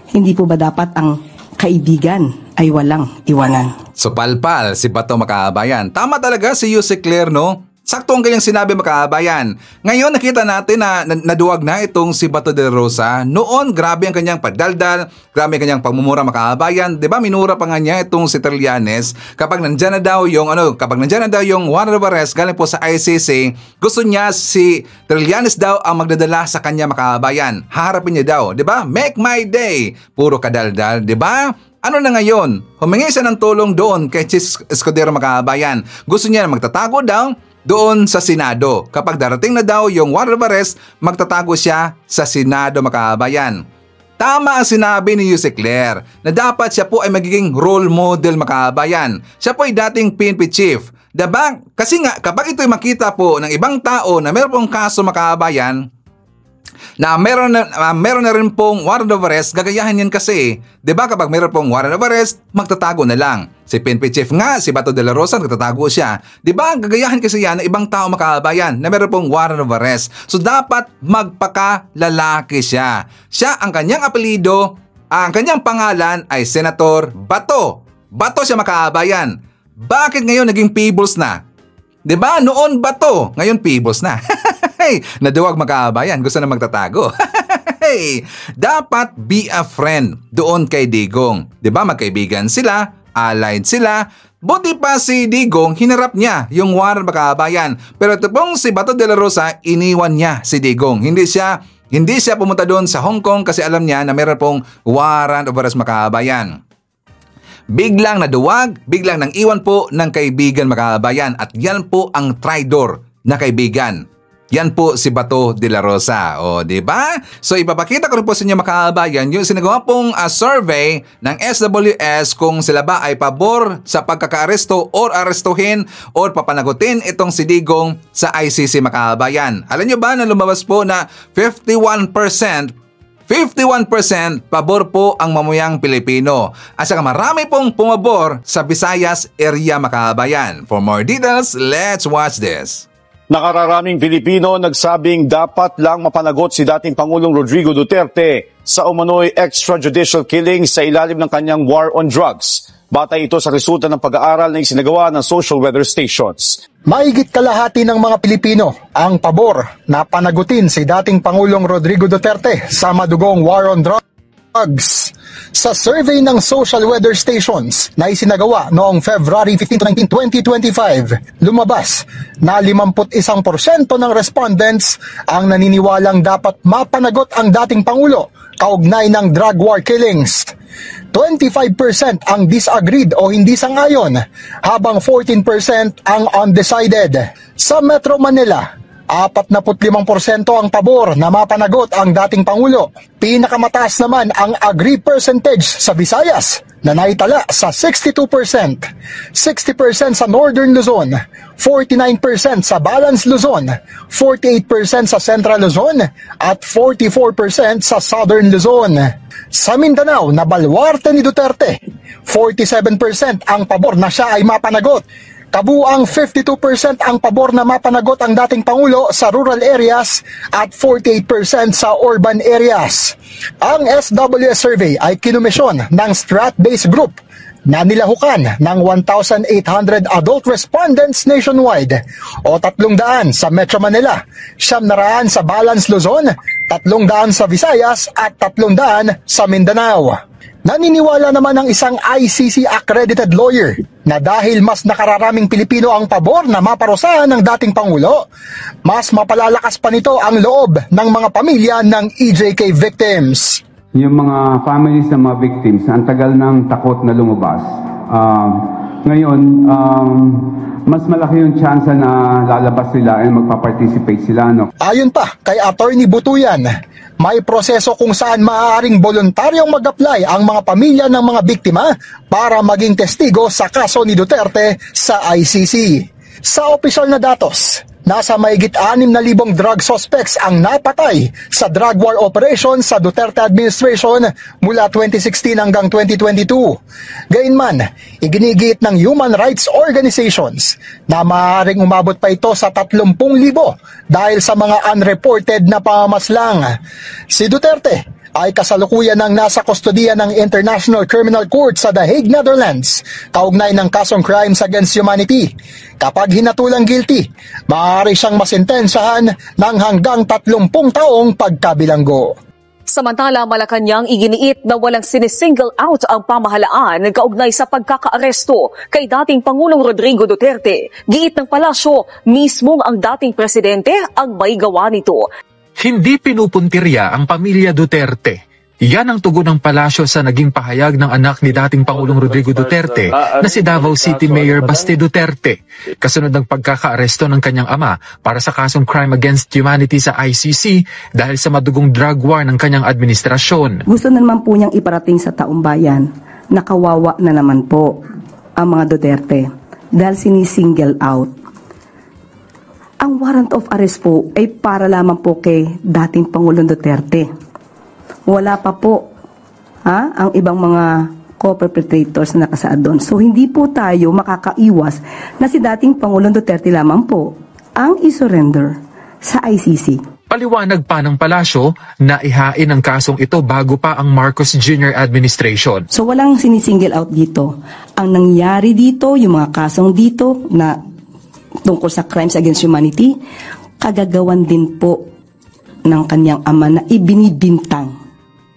Hindi po ba dapat ang kaibigan ay walang iwanan? So palpal si Bato makabayan. Tama talaga si Yuse Claire, no? Sakto ang kanyang sinabi makabayan. Ngayon nakita natin na naduwag na itong si Bato de la Rosa. Noon grabe ang kanyang pagdaldal, grabe ang kanyang pagmumura makabayan. 'Di ba minura pa nga niya itong si Trillanes kapag nandiyan na daw yung warrant of arrest galing po sa ICC, gusto niya si Trillanes daw ang magdadala sa kanya makabayan. Haharapin niya daw, 'di ba? Make my day. Puro kadaldal, 'di ba? Ano na ngayon? Humingi siya ng tulong doon kay Chis Escudero makabayan. Gusto niya na magtatago daw doon sa Senado. Kapag darating na daw yung warrant of arrest, magtatago siya sa Senado makabayan. Tama ang sinabi ni Yuse Claire na dapat siya po ay magiging role model makabayan. Siya po ay dating PNP chief. Diba? Kasi nga kapag ito'y makita po ng ibang tao na meron pong kaso makabayan, na meron na rin pong warrant of arrest, gagayahan yan kasi. Diba kapag meron pong warrant of arrest, magtatago na lang. Si PNP chief nga, si Bato de la Rosa, nagtatago siya. Diba? Gagayahan kasi yan ng ibang tao makabayan na meron pong warrant of arrest. So dapat magpakalalaki siya. Siya ang kanyang apelido, ang kanyang pangalan ay Senator Bato. Bato siya makabayan. Bakit ngayon naging Peebles na? Diba? Noon Bato, ngayon Peebles na. Naduwag makabayan, gusto na magtatago. Dapat be a friend doon kay Digong. Diba magkaibigan sila, allied sila. Buti pa si Digong, hinarap niya yung warrant makabayan. Pero ito pong si Bato de la Rosa, iniwan niya si Digong. Hindi siya pumunta doon sa Hong Kong kasi alam niya na meron pong warrant of arrest makabayan. Biglang naduwag, biglang nang iwan po ng kaibigan makabayan. At yan po ang traidor na kaibigan. Yan po si Bato de la Rosa. O, di ba? So, ipapakita ko rin po sa inyo mga kabayan yung sinagawa pong survey ng SWS kung sila ba ay pabor sa pagkakaaresto or arestuhin or papanagutin itong si Digong sa ICC mga kabayan. Alam nyo ba na lumabas po na 51% pabor po ang mamayang Pilipino. At saka marami pong pumabor sa Visayas area mga kabayan. For more details, let's watch this. Nakararaming Pilipino nagsabing dapat lang mapanagot si dating Pangulong Rodrigo Duterte sa umano'y extrajudicial killing sa ilalim ng kanyang war on drugs. Batay ito sa resulta ng pag-aaral na isinagawa ng social weather stations. Mahigit kalahati ng mga Pilipino ang pabor na panagutin si dating Pangulong Rodrigo Duterte sa madugong war on drugs. Sa survey ng social weather stations na isinagawa noong February 15 to 19, 2025, lumabas na 51% ng respondents ang naniniwalang dapat mapanagot ang dating Pangulo kaugnay ng drug war killings. 25% ang disagreed o hindi sangayon, habang 14% ang undecided. Sa Metro Manila, 45% ang pabor na mapanagot ang dating Pangulo. Pinakamataas naman ang agree percentage sa Visayas na naitala sa 62%, 60% sa Northern Luzon, 49% sa Balance Luzon, 48% sa Central Luzon, at 44% sa Southern Luzon. Sa Mindanao na baluarte ni Duterte, 47% ang pabor na siya ay mapanagot. Kabuang 52% ang pabor na mapanagot ang dating Pangulo sa rural areas at 48% sa urban areas. Ang SWS survey ay kinumisyon ng Strat-based group na nilahukan ng 1,800 adult respondents nationwide o 300 sa Metro Manila, 900 sa Balance Luzon, 300 sa Visayas at 300 sa Mindanao. Naniniwala naman ang isang ICC-accredited lawyer na dahil mas nakararaming Pilipino ang pabor na maparusahan ng dating Pangulo, mas mapalalakas pa nito ang loob ng mga pamilya ng EJK victims. Yung mga families ng mga victims, ang tagal ng takot na lumabas. Ngayon, mas malaki yung chance na lalabas sila at magpa-participate sila. No? Ayon pa kay Attorney Butuyan, may proseso kung saan maaaring voluntaryong mag-apply ang mga pamilya ng mga biktima para maging testigo sa kaso ni Duterte sa ICC. Sa opisyal na datos, nasa mahigit 6,000 drug suspects ang napatay sa drug war operation sa Duterte administration mula 2016 hanggang 2022. Gayunman, iginigit ng human rights organizations na maaaring umabot pa ito sa 30,000 dahil sa mga unreported na pamamaslang. Si Duterte ay kasalukuyan ng nasa kustodiya ng International Criminal Court sa The Hague, Netherlands, kaugnay ng kasong crimes against humanity. Kapag hinatulang guilty, maaari siyang masintensyahan ng hanggang 30 taong pagkabilanggo. Samantala, Malacanang iginiit na walang sinisingle out ang pamahalaan kaugnay sa pagkakaaresto kay dating Pangulong Rodrigo Duterte. Giit ng palasyo, mismong ang dating presidente ang may gawa nito. Hindi pinupuntirya ang pamilya Duterte. Yan ang tugon ng palasyo sa naging pahayag ng anak ni dating Pangulong Rodrigo Duterte na si Davao City Mayor Baste Duterte, kasunod ng pagkakaaresto ng kanyang ama para sa kasong crime against humanity sa ICC dahil sa madugong drug war ng kanyang administrasyon. Gusto na naman po niyang iparating sa taong bayan na kawawa na naman po ang mga Duterte dahil sinisingle out. Ang warrant of arrest po ay para lamang po kay dating Pangulong Duterte. Wala pa po ang ibang mga co-perpetrators na nakasaad doon. So hindi po tayo makakaiwas na si dating Pangulong Duterte lamang po ang isurrender sa ICC. Paliwanag pa ng palasyo na ihain ang kasong ito bago pa ang Marcos Jr. administration. So walang sinisingle out dito. Ang nangyari dito, yung mga kasong dito na tungkol sa crimes against humanity, kagagawan din po ng kanyang ama na ibinibintang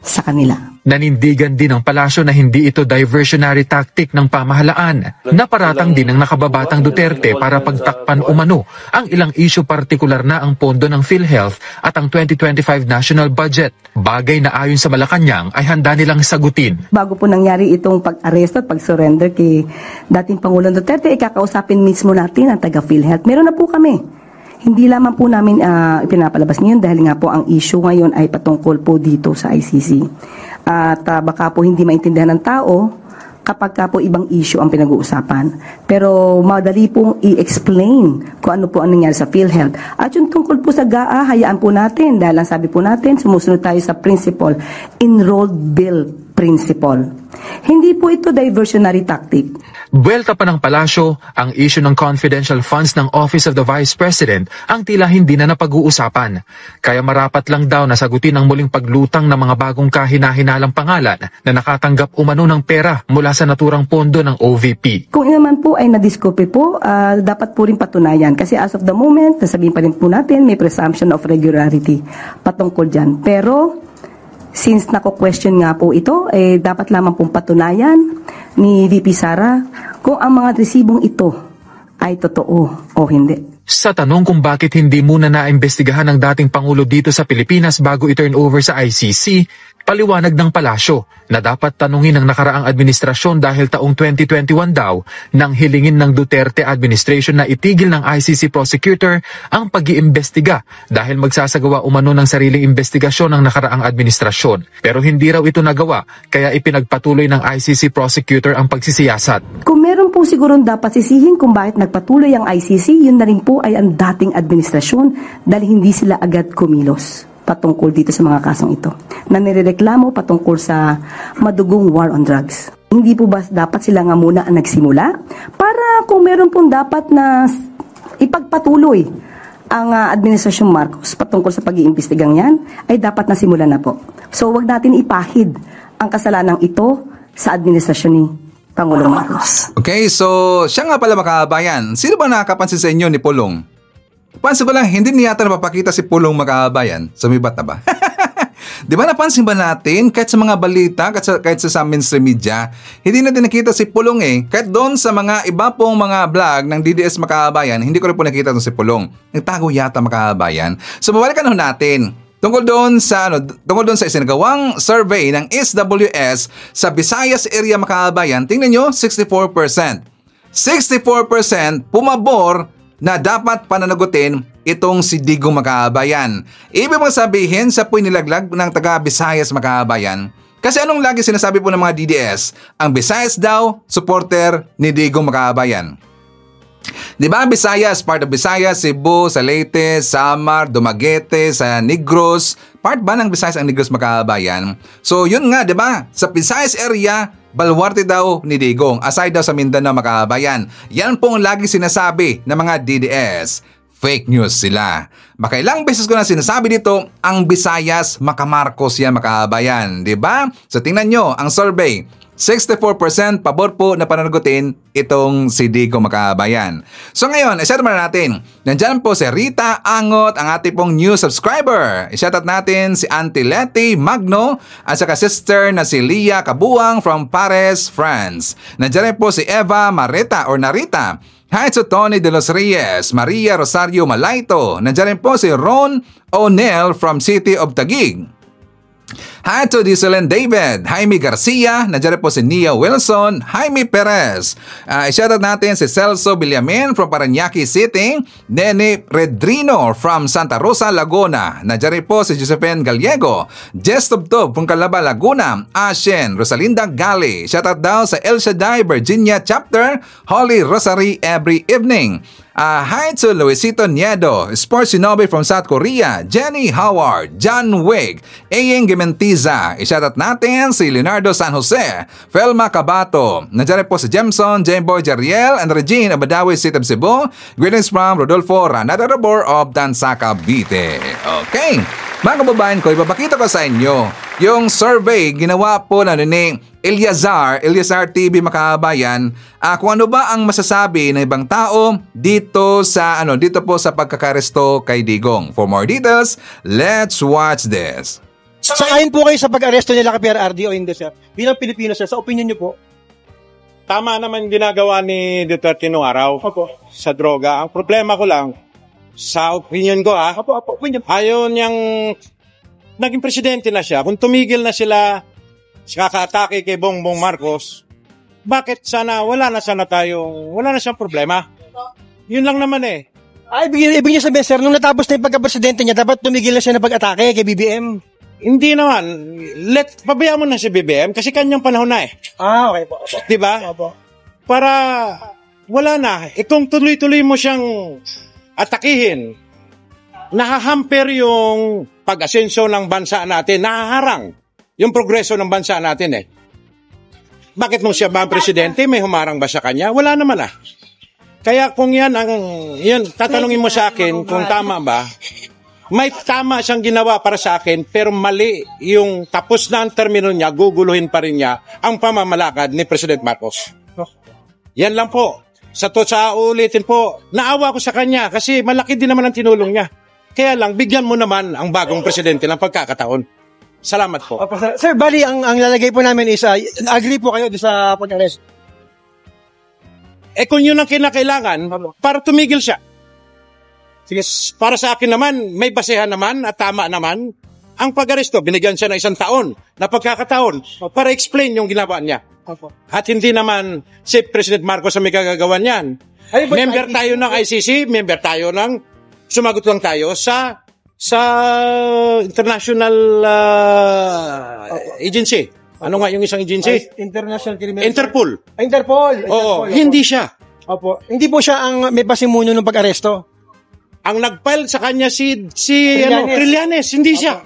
sa kanila. Nanindigan din ng palasyo na hindi ito diversionary tactic ng pamahalaan. Naparatang din ng nakababatang Duterte para pagtakpan umano ang ilang issue, partikular na ang pondo ng PhilHealth at ang 2025 national budget. Bagay na ayon sa Malacanang ay handa nilang sagutin. Bago po nangyari itong pag-aresto at pag-surrender kay dating Pangulong Duterte, ikakausapin mismo natin ang taga PhilHealth. Meron na po kami Hindi lamang po namin ipinapalabas ngayon dahil nga po ang issue ngayon ay patungkol po dito sa ICC. At baka po hindi maintindihan ng tao kapag ka po ibang issue ang pinag-uusapan. Pero madali pong i-explain kung ano po ang nangyari sa PhilHealth. At yung tungkol po sa GAA, hayaan po natin dahil ang sabi po natin, sumusunod tayo sa principle, enrolled bill principle. Hindi po ito diversionary tactic. Buwelta pa ng palasyo, ang issue ng confidential funds ng Office of the Vice President ang tila hindi na napag-uusapan. Kaya marapat lang daw na sagutin ang muling paglutang ng mga bagong kahina-hinalang pangalan na nakatanggap umano ng pera mula sa naturang pondo ng OVP. Kung naman po ay nadiscover po, dapat po rin patunayan. Kasi as of the moment, nasabihin pa rin po natin, may presumption of regularity patungkol dyan. Pero since nako-question nga po ito, dapat lamang pong patunayan ni VP Sara kung ang mga resibong ito ay totoo o hindi. Sa tanong kung bakit hindi muna naimbestigahan ng dating Pangulo dito sa Pilipinas bago i-turn over sa ICC, paliwanag ng palasyo na dapat tanungin ng nakaraang administrasyon dahil taong 2021 daw nang hilingin ng Duterte administration na itigil ng ICC prosecutor ang pag-iimbestiga dahil magsasagawa umano ng sariling investigasyon ng nakaraang administrasyon. Pero hindi raw ito nagawa kaya ipinagpatuloy ng ICC prosecutor ang pagsisiyasat. Kung meron po sigurong dapat sisihin kung bakit nagpatuloy ang ICC, yun na rin po ay ang dating administrasyon dahil hindi sila agad kumilos patungkol dito sa mga kasong ito na nirereklamo patungkol sa madugong war on drugs. Hindi po ba dapat sila nga muna ang nagsimula para kung meron pong dapat na ipagpatuloy ang Administrasyong Marcos patungkol sa pag-iimbestigang yan ay dapat na simulan na po. So wag natin ipahid ang kasalanan ito sa administrasyon ni Pangulong Marcos. Okay, so siya nga pala makabayan. Sino ba nakakapansin sa inyo ni Pulong? Pansin ko lang, hindi niya yata napapakita si Pulong makabayan. Sumibat na ba? Di ba napansin ba natin kahit sa mga balita, kahit sa mainstream media, hindi natin nakita si Pulong eh. Kahit doon sa mga iba pong mga vlog ng DDS Makabayan, hindi ko rin po nakita doon si Pulong. Nagtago yata Makabayan. So babalikan natin. Tungkol doon sa isinagawang survey ng SWS sa Visayas area Makabayan, tingnan nyo, 64%. 64% pumabor na dapat pananagutin itong si Digong Makabayan. Ibig mong sabihin sa nilaglag ng taga Visayas Makabayan. Kasi anong lagi sinasabi po ng mga DDS? Ang Visayas daw, supporter ni Digong Makabayan. Di ba Visayas, part of Visayas, Cebu, sa Leyte, Samar, Dumaguete, sa Negros, part ba ng Visayas ang Negros Makabayan? So yun nga, di ba? Sa Visayas area, balwarte daw ni Digong, aside daw sa Mindanao Makabayan. Yan pong lagi sinasabi ng mga DDS. Fake news sila. Makailang beses ko na sinasabi dito, ang Visayas, Makamarcos yan Makabayan. Diba? So tingnan nyo, ang survey, 64% pabor po na pananagutin itong si Digong Makabayan. So ngayon, i-shout out natin. Nandyan po si Rita Angot, ang ating pong new subscriber. I-shout out natin si Auntie Letty Magno at saka sister na si Lia Kabuang from Paris, France. Nandyan rin po si Eva Marita or Narita. Hi to Tony De Los Reyes, Maria Rosario Malaito. Nandyan rin po si Ron O'Neill from City of Taguig. Hi to Dieselen David, Jaime Garcia, nandiyan po si Nia Wilson, Jaime Perez. I-shoutout natin si Celso Villamin from Parañaque City, Nene Redrino from Santa Rosa, Laguna. Nandiyan po si Josephine Gallego, Jess Tubtub from Calaba, Laguna, Ashen, Rosalinda Gali. Shoutout daw sa El Shaddai, Virginia Chapter, Holy Rosary every evening. Hi to Luisito Niedo, Sports Shinobi from South Korea, Jenny Howard, John Wig, Ayeng Gementiza. I-shoutout natin si Leonardo San Jose, Felma Cabato. Nandiyan po si Jemson, Jameboy Jariel, and Regine Abadawi, City of Cebu. Greetings from Rodolfo Ranadorabor of Tansa, Cavite. Okay, mga kababayan ko, ipapakita ko sa inyo yung survey ginawa po na ni Eliazar TV Makabayan, kung ano ba ang masasabi ng ibang tao dito po sa pagkakaresto kay Digong. For more details, let's watch this. Sangayon po kayo sa pag-aresto nila kay PRRD o hindi, sir? Bilang Pilipino, sir, sa opinion niyo po? Tama naman ginagawa ni Duterte noong araw sa droga. Ang problema ko lang, sa opinion ko opinion. Ayaw niyang naging presidente na siya. Kung tumigil na sila kaka-atake kay Bongbong Marcos, bakit wala na siyang problema? Yun lang naman eh. Ibig niya sabihin, sir, nung natapos na yung pagka-presidente niya, dapat tumigil na siya na pag-atake kay BBM. Hindi naman. Pabayaan mo na si BBM kasi kanyang panahon na eh. Okay po. Diba? Opo. Para wala na. Kung tuloy-tuloy mo siyang atakihin, nahahamper yung pag-asenso ng bansa natin, nahaharang yung progreso ng bansa natin eh. Bakit nung siya ba ang presidente, may humarang ba sa kanya? Wala naman ah. Kaya kung yan, tatanungin mo sa akin kung tama ba, may tama siyang ginawa para sa akin, pero mali yung tapos na ang termino niya, guguluhin pa rin niya ang pamamalakad ni President Marcos. Yan lang po. Sa ulitin po, naawa ko sa kanya kasi malaki din naman ang tinulong niya. Kaya lang, bigyan mo naman ang bagong presidente ng pagkakataon. Salamat po. Sir, bali, ang lalagay po namin is, agree po kayo sa pag-arrest. Kung yun ang kinakailangan, para tumigil siya. Sige, para sa akin naman, may basehan naman at tama naman. Ang pag-aresto, binigyan siya ng 1 taon na pagkakataon para explain yung ginawa niya. At hindi naman si President Marcos ang may kagagawan niyan. Member tayo ng ICC, member tayo ng, sumagot lang tayo sa international agency. Ano nga yung isang agency? International Criminal Interpol. Interpol. Oo, hindi siya. Opo. Hindi po siya ang may pasimuno ng pag-aresto. Ang nag-file sa kanya si Trillanes, hindi siya.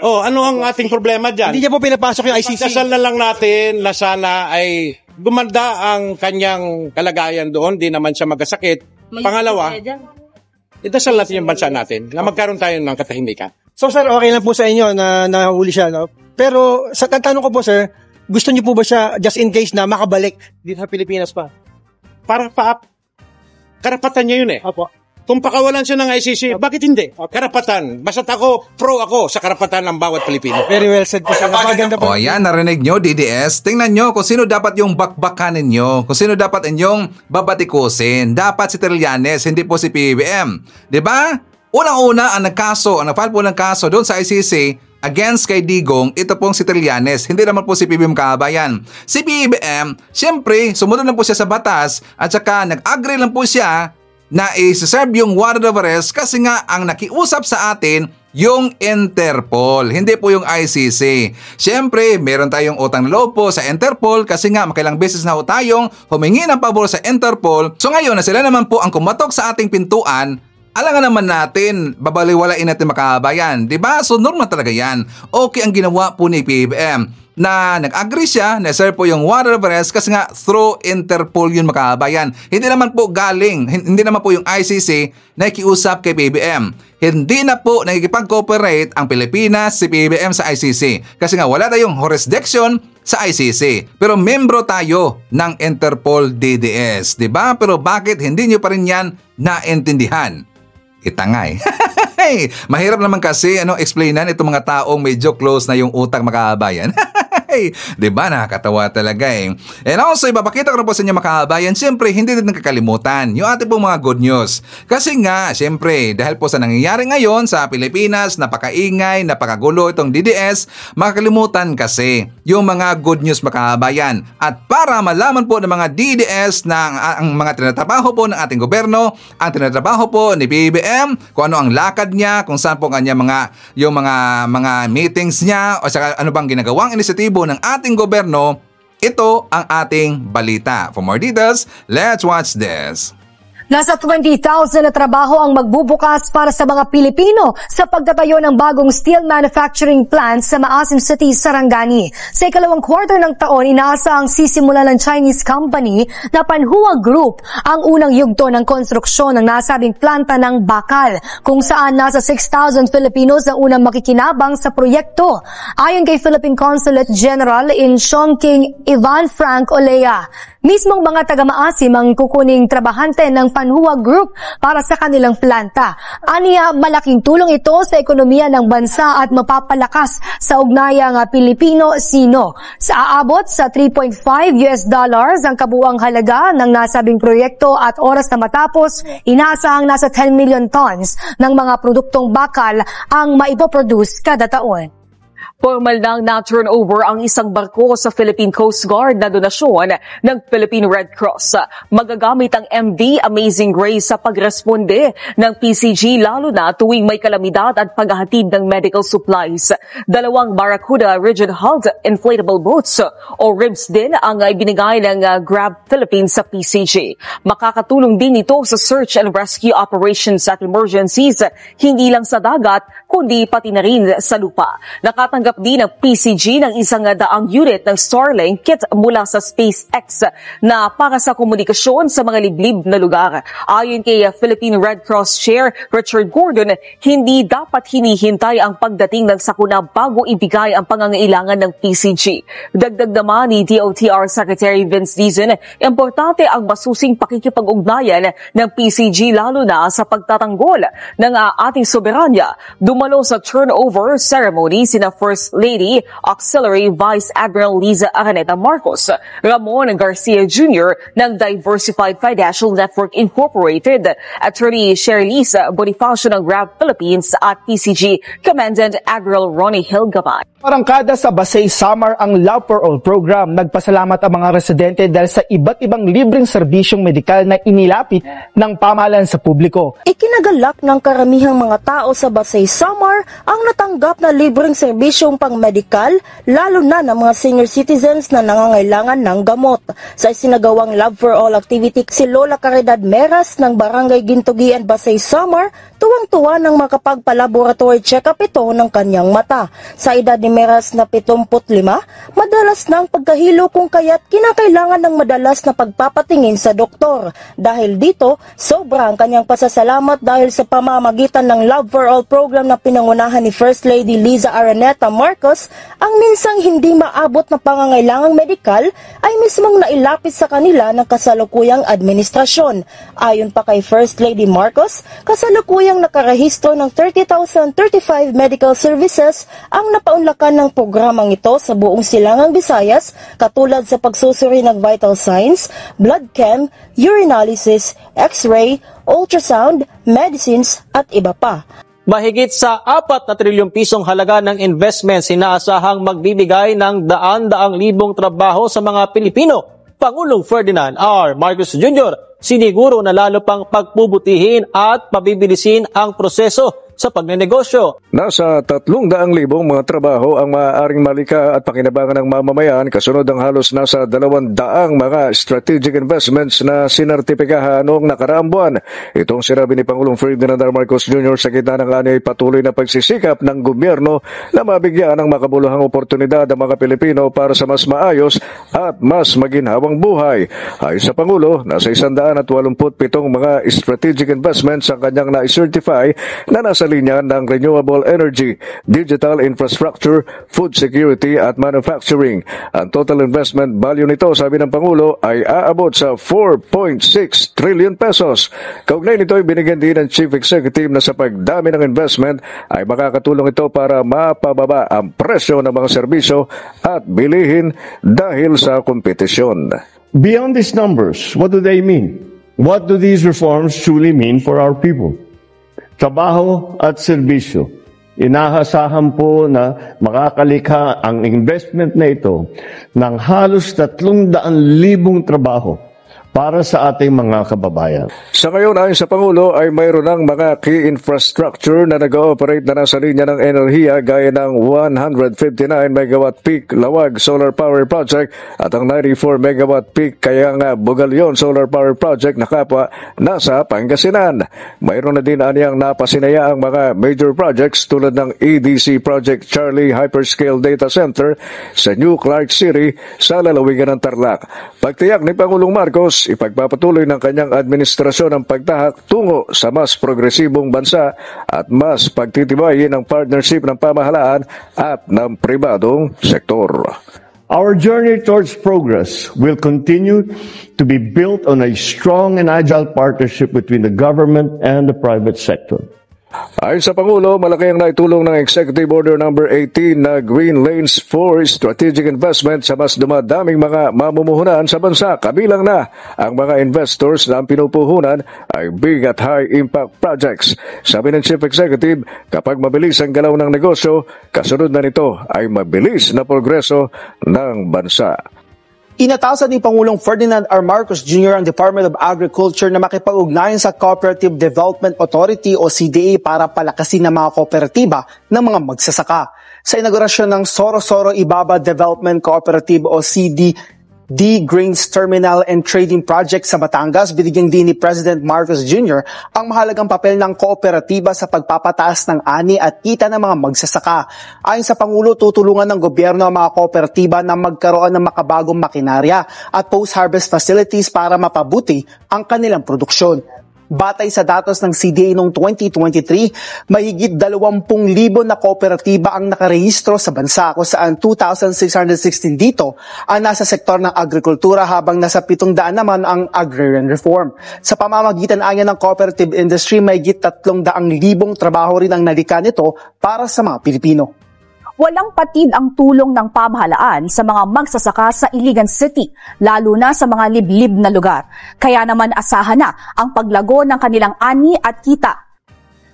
Ano ang ating problema dyan? Hindi niya po pinapasok yung ICC. Dasal na lang natin na sana ay gumanda ang kanyang kalagayan doon, di naman siya magkasakit. Pangalawa, idasal natin yung bansa natin na magkaroon tayo ng katahimikan. So sir, okay lang po sa inyo na nahuli siya, no? Pero sa tanong ko po sir, gusto niyo po ba siya just in case na makabalik dito sa Pilipinas pa? Para karapatan niya yun eh. Opo. Kung pakawalan siya ng ICC, bakit hindi? Karapatan. Basta't pro ako sa karapatan ng bawat Pilipino. Very well said po sir. Napakaganda po. Yan, narinig nyo, DDS. Tingnan nyo kung sino dapat yung bakbakanin nyo. Kung sino dapat inyong babatikusin. Dapat si Trillanes, hindi po si PBBM. Diba? Unang-una, ang nag-file po ng kaso doon sa ICC against kay Digong, ito pong si Trillanes. Hindi naman po si PBBM kabayan. Si PBBM, siyempre, sumunod lang po siya sa batas at saka nag-agree lang po siya na i-serve yung warrant of arrest kasi nga ang nakiusap sa atin yung Interpol, hindi po yung ICC. Siyempre, meron tayong utang na loob po sa Interpol kasi nga makailang beses na po tayong humingi ng pabor sa Interpol. So ngayon na sila naman po ang kumatok sa ating pintuan, alangan naman natin, babaliwalain natin makabayan. Diba? So normal talaga yan. Okay ang ginawa po ni PBBM na nag-agree siya na serve po yung warrant of arrest kasi nga through Interpol yun makabayan. Hindi naman po hindi naman po yung ICC na ikiusap kay PBBM. Hindi na po nakikipag-cooperate ang Pilipinas, si PBBM sa ICC. Kasi nga wala tayong jurisdiction sa ICC. Pero membro tayo ng Interpol DDS. Diba? Pero bakit hindi nyo pa rin yan naintindihan? Itangay. Mahirap naman kasi explainan itong mga taong medyo close na yung utak makabayan. Diba? Nakakatawa talaga eh. And also, ipapakita ko na po sa inyo makabayan, siyempre, hindi din nakakalimutan yung ating pong mga good news. Kasi nga, siyempre, dahil po sa nangyayari ngayon sa Pilipinas, napakaingay, napakagulo itong DDS, makakalimutan kasi yung mga good news makabayan. At para malaman po ng mga DDS na ang mga tinatrabaho po ng ating gobyerno, ang tinatrabaho po ni PBBM, kung ano ang lakad niya, kung saan po kanya yung mga meetings niya, o saka ano bang ginagawang inisyatibo ng ating gobyerno, ito ang ating balita. For more details, let's watch this. Nasa 20,000 na trabaho ang magbubukas para sa mga Pilipino sa pagtatayo ng bagong steel manufacturing plant sa Maasin City, Sarangani. Sa ikalawang quarter ng taon, inaasahang sisimula ng Chinese company na Panhua Group ang unang yugto ng konstruksyon ng nasabing planta ng bakal, kung saan nasa 6,000 Filipinos ang unang makikinabang sa proyekto. Ayon kay Philippine Consulate General in Chongqing, Ivan Frank Olea, mismong mga taga-Maasim ang kukuning trabahante ng Panhua Group para sa kanilang planta. Aniya, malaking tulong ito sa ekonomiya ng bansa at mapapalakas sa ugnayang Pilipino-Sino. Sa aabot sa $3.5 ang kabuuang halaga ng nasabing proyekto at oras na matapos, inaasahang nasa 10 million tons ng mga produktong bakal ang maipoproduce kada taon. Formal nang na-turn over ang isang barko sa Philippine Coast Guard na donasyon ng Philippine Red Cross. Magagamit ang MV Amazing Grace sa pagresponde ng PCG lalo na tuwing may kalamidad at paghahatid ng medical supplies. 2 Barracuda rigid-hulled inflatable boats o RIBS din ang ibinigay ng Grab Philippines sa PCG. Makakatulong din ito sa search and rescue operations at emergencies, hindi lang sa dagat kundi pati na rin sa lupa. Nakatanggap din ng PCG ng 100 unit ng Starlink kit mula sa SpaceX na para sa komunikasyon sa mga liblib na lugar. Ayon kay Philippine Red Cross Chair Richard Gordon, hindi dapat hinihintay ang pagdating ng sakuna bago ibigay ang pangangailangan ng PCG. Dagdag naman ni DOTR Secretary Vince Dizon, importante ang masusing pakikipag-ugnayan ng PCG lalo na sa pagtatanggol ng ating soberanya. Dumalo sa turnover ceremony sina First Lady Auxiliary Vice Admiral Liza Araneta Marcos, Ramon Garcia Jr. ng Diversified Financial Network Incorporated, Attorney Sherlisa Bonifacio ng Grab Philippines at PCG Commandant Admiral Ronnie Hilgaman. Arangkada sa Basay Samar ang Love for All program. Nagpasalamat ang mga residente dahil sa iba't ibang libreng serbisyong medikal na inilapit ng pamahalaan sa publiko. Ikinagalak ng karamihang mga tao sa Basay Samar ang natanggap na libreng serbisyong pang-medikal, lalo na ng mga senior citizens na nangangailangan ng gamot. Sa isinagawang Love for All activity, si Lola Caridad Meras ng Barangay Gintugian, Basay Samar, tuwang-tuwa nang makapagpa-laboratory check-up ito ng kanyang mata. Sa edad ni Meras na 75, madalas na ang pagkahilo kung kaya't kinakailangan ng madalas na pagpapatingin sa doktor. Dahil dito, sobra ang kanyang pasasalamat dahil sa pamamagitan ng Love for All program na pinangunahan ni First Lady Liza Araneta Marcos, ang minsang hindi maabot na pangangailangang medikal ay mismong nailapit sa kanila ng kasalukuyang administrasyon. Ayon pa kay First Lady Marcos, kasalukuyang nakarehistro ng 30,035 medical services ang napaunlakan ng programang ito sa buong silangang Visayas, katulad sa pagsusuri ng vital signs, blood chem, urinalysis, x-ray, ultrasound, medicines at iba pa. Mahigit sa 4 na trilyong pisong halaga ng investments inaasahang magbibigay ng daan-daang libong trabaho sa mga Pilipino. Pangulong Ferdinand R. Marcos Jr. siniguro na lalo pang pagpubutihin at pabibilisin ang proseso sa pagnenegosyo. Nasa 300,000 mga trabaho ang maaaring malika at pakinabangan ng mamamayan kasunod ang halos nasa 200 mga strategic investments na sinertipikahan noong nakaraang buwan. Itong sinabi ni Pangulong Ferdinand R. Marcos Jr. sa gitna ng anyay patuloy na pagsisikap ng gobyerno na mabigyan ng makabuluhang oportunidad ang mga Pilipino para sa mas maayos at mas maginhawang buhay. Ayon sa Pangulo, nasa 187 mga strategic investments ang kanyang na-certify na nasa linya ng renewable energy, digital infrastructure, food security at manufacturing. Ang total investment value nito, sabi ng Pangulo, ay aabot sa 4.6 trillion pesos. Kaugnay nito ay binigyan din ng Chief Executive na sa pagdami ng investment ay makakatulong ito para mapababa ang presyo ng mga serbisyo at bilihin dahil sa kompetisyon. Beyond these numbers, what do they mean? What do these reforms truly mean for our people? Trabaho at serbisyo. Inaasahan po na makakalikha ang investment na ito ng halos 300,000 trabaho para sa ating mga kababayan. Sa ngayon, ayon sa Pangulo, ay mayroon ng mga key infrastructure na nag-ooperate na nasa linya ng enerhiya gaya ng 159 megawatt peak Lawag Solar Power Project at ang 94 megawatt peak Kayanga Bugalyon Solar Power Project na kapwa nasa Pangasinan. Mayroon na din anyang napasinaya ang mga major projects tulad ng EDC Project Charlie Hyperscale Data Center sa New Clark City sa lalawigan ng Tarlac. Pagtiyak ni Pangulong Marcos, ipagpapatuloy ng kanyang administrasyon ang pagtahak tungo sa mas progresibong bansa at mas pagtitibayin ng partnership ng pamahalaan at ng pribadong sektor. Our journey towards progress will continue to be built on a strong and agile partnership between the government and the private sector. Ayon sa Pangulo, malaki ang naitulong ng Executive Order No. 18 na Green Lanes for Strategic Investment sa mas dumadaming mga mamumuhunan sa bansa. Kabilang na ang mga investors na ang pinupuhunan ay big at high impact projects. Sabi ng Chief Executive, kapag mabilis ang galaw ng negosyo, kasunod na nito ay mabilis na progreso ng bansa. Inatasan ni Pangulong Ferdinand R. Marcos Jr. ang Department of Agriculture na makipag-ugnayan sa Cooperative Development Authority o CDA para palakasin ang mga kooperatiba ng mga magsasaka. Sa inaugurasyon ng Soro-Soro Ibaba Development Cooperative o CDD Grains Terminal and Trading Project sa Batangas, binigyan din ni President Marcos Jr. ang mahalagang papel ng kooperatiba sa pagpapataas ng ani at kita ng mga magsasaka. Ayon sa Pangulo, tutulungan ng gobyerno ang mga kooperatiba na magkaroon ng makabagong makinarya at post-harvest facilities para mapabuti ang kanilang produksyon. Batay sa datos ng CDA noong 2023, mahigit 20,000 na kooperatiba ang nakarehistro sa bansa, kung saan 2,616 dito ang nasa sektor ng agrikultura habang nasa 700 naman ang agrarian reform. Sa pamamagitan anya ng cooperative industry, mahigit 300,000 trabaho rin ang nalikha nito para sa mga Pilipino. Walang patid ang tulong ng pamahalaan sa mga magsasaka sa Iligan City, lalo na sa mga liblib na lugar. Kaya naman asahan na ang paglago ng kanilang ani at kita.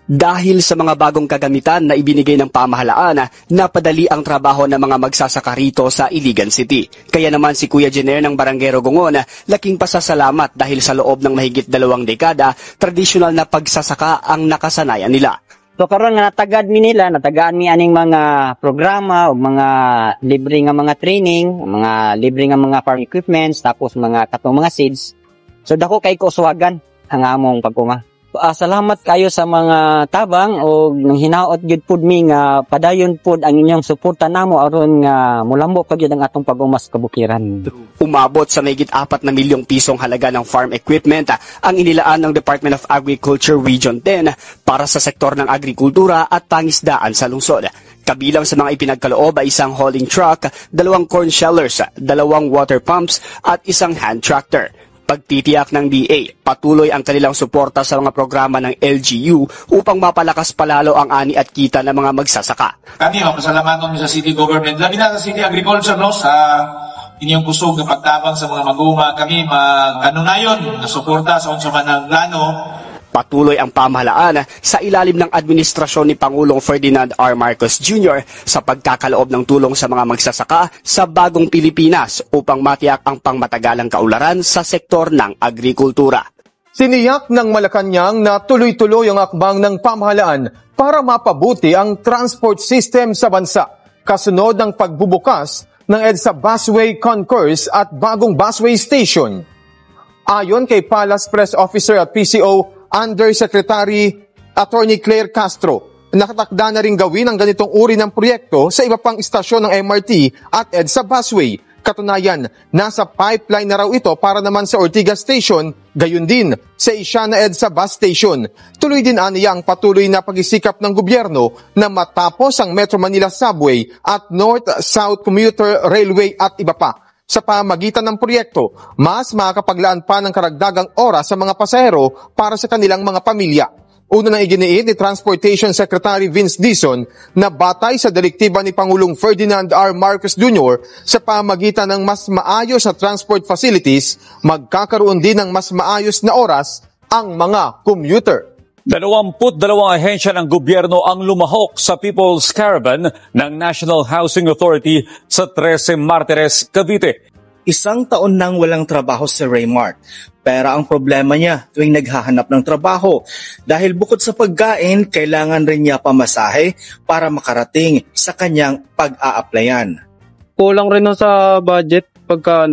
Dahil sa mga bagong kagamitan na ibinigay ng pamahalaan, napadali ang trabaho ng mga magsasaka rito sa Iligan City. Kaya naman si Kuya Jenner ng Barangay Rogongon, laking pasasalamat dahil sa loob ng mahigit 2 dekada, tradisyonal na pagsasaka ang nakasanayan nila. So karon nga natagaan mi aning mga programa o mga libre nga mga training, mga libre nga mga farm equipments, tapos mga katong mga seeds. So dako kay kusuwagan ang among pagkuma. Salamat kayo sa mga tabang o nang hinaot gyud pud mi nga padayon pud ang inyong suporta namo aron nga mulambo pa gyud ang atong pag-umas kabukiran. Umabot sa mahigit 4 na milyong pisong halaga ng farm equipment ang inilaan ng Department of Agriculture Region 10 para sa sektor ng agrikultura at pangisdaan sa lungsod. Kabilang sa mga ipinagkaloob ay isang hauling truck, 2 corn shellers, 2 water pumps at isang hand tractor. Pagtitiyak ng DA, patuloy ang kanilang suporta sa mga programa ng LGU upang mapalakas palalo ang ani at kita ng mga magsasaka. Kami, pasalamatan sa city government, labi na sa city agriculture, no, sa inyong kusog na pagtabang sa mga mag-uuma. Kami mag-anunayon na suporta sa unsa man ang plano. Patuloy ang pamahalaan sa ilalim ng administrasyon ni Pangulong Ferdinand R. Marcos Jr. sa pagkakaloob ng tulong sa mga magsasaka sa bagong Pilipinas upang matiyak ang pangmatagalang kaularan sa sektor ng agrikultura. Siniyak ng Malacanang na tuloy-tuloy ang akbang ng pamahalaan para mapabuti ang transport system sa bansa, kasunod ng pagbubukas ng EDSA Busway Concourse at bagong busway station. Ayon kay Palace Press Officer at PCO Undersecretary Attorney Claire Castro, nakatakda na rin gawin ang ganitong uri ng proyekto sa iba pang istasyon ng MRT at EDSA Busway. Katunayan, nasa pipeline na raw ito para naman sa Ortigas Station, gayon din sa Isiana EDSA Bus Station. Tuloy din aniya ang patuloy na pag-isikap ng gobyerno na matapos ang Metro Manila Subway at North-South Commuter Railway at iba pa. Sa pamagitan ng proyekto, mas makakapaglaan pa ng karagdagang oras sa mga pasahero para sa kanilang mga pamilya. Una nang iginiit ni Transportation Secretary Vince Dizon na batay sa direktiba ni Pangulong Ferdinand R. Marcos Jr. sa pamagitan ng mas maayos na transport facilities, magkakaroon din ng mas maayos na oras ang mga commuter. 22 ahensya ng gobyerno ang lumahok sa People's Caravan ng National Housing Authority sa 13 Martires, Cavite. 1 taon nang walang trabaho si Raymart. Pero ang problema niya tuwing naghahanap ng trabaho dahil bukod sa pagkain, kailangan rin niya pamasahe para makarating sa kanyang pag-a-applyan. Kulang rin sa budget pagka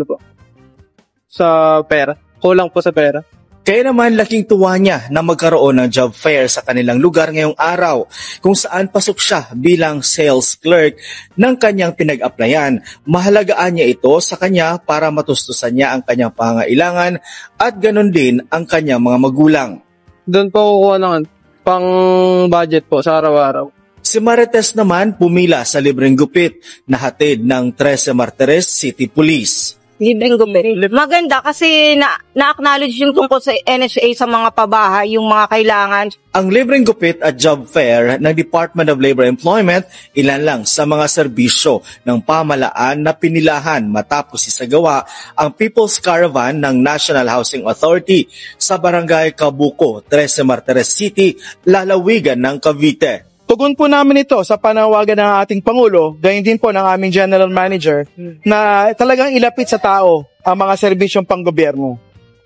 sa pera. Kulang po sa pera. Kaya naman laking tuwa niya na magkaroon ng job fair sa kanilang lugar ngayong araw kung saan pasok siya bilang sales clerk ng kanyang pinag-applyan. Mahalagaan niya ito sa kanya para matustusan niya ang kanyang pangailangan at ganon din ang kanyang mga magulang. Doon po kukuha ng pang-budget po sa araw-araw. Si Marites naman pumila sa libreng gupit na hatid ng 13 Martires City Police. Libreng gobyerno. Maganda kasi na-acknowledge yung tungkol sa NHA sa mga pabahay, yung mga kailangan. Ang libreng gupit at job fair ng Department of Labor and Employment, ilan lang sa mga serbisyo ng pamahalaan na pinilahan matapos isagawa ang People's Caravan ng National Housing Authority sa Barangay Kabuko, 13 Martires City, lalawigan ng Cavite. Tugon po namin ito sa panawagan ng ating Pangulo, gayon din po ng aming General Manager, na talagang ilapit sa tao ang mga serbisyong panggobyerno.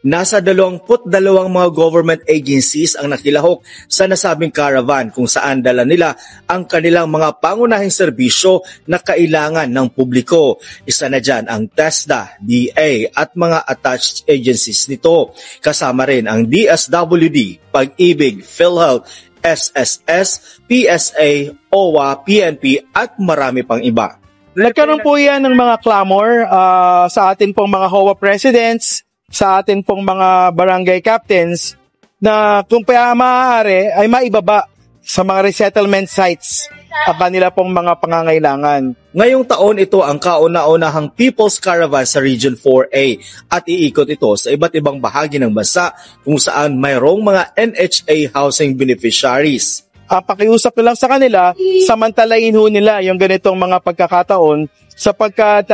Nasa 22 mga government agencies ang nakilahok sa nasabing caravan kung saan dala nila ang kanilang mga pangunahing serbisyo na kailangan ng publiko. Isa na dyan ang TESDA, DA at mga attached agencies nito. Kasama rin ang DSWD, Pag-ibig, PhilHealth, SSS, PSA, OWA, PNP at marami pang iba. Nagkaroon po yan ng mga clamor sa atin pong mga HOA presidents, sa atin pong mga barangay captains na kung maaari ay maibaba sa mga resettlement sites ang kanila pong mga pangangailangan. Ngayong taon ito ang kauna-unahang People's Caravan sa Region 4A at iikot ito sa iba't ibang bahagi ng bansa kung saan mayroong mga NHA housing beneficiaries. Ang pakiusap na lang sa kanila, samantalain ho nila yung ganitong mga pagkakataon sapagkat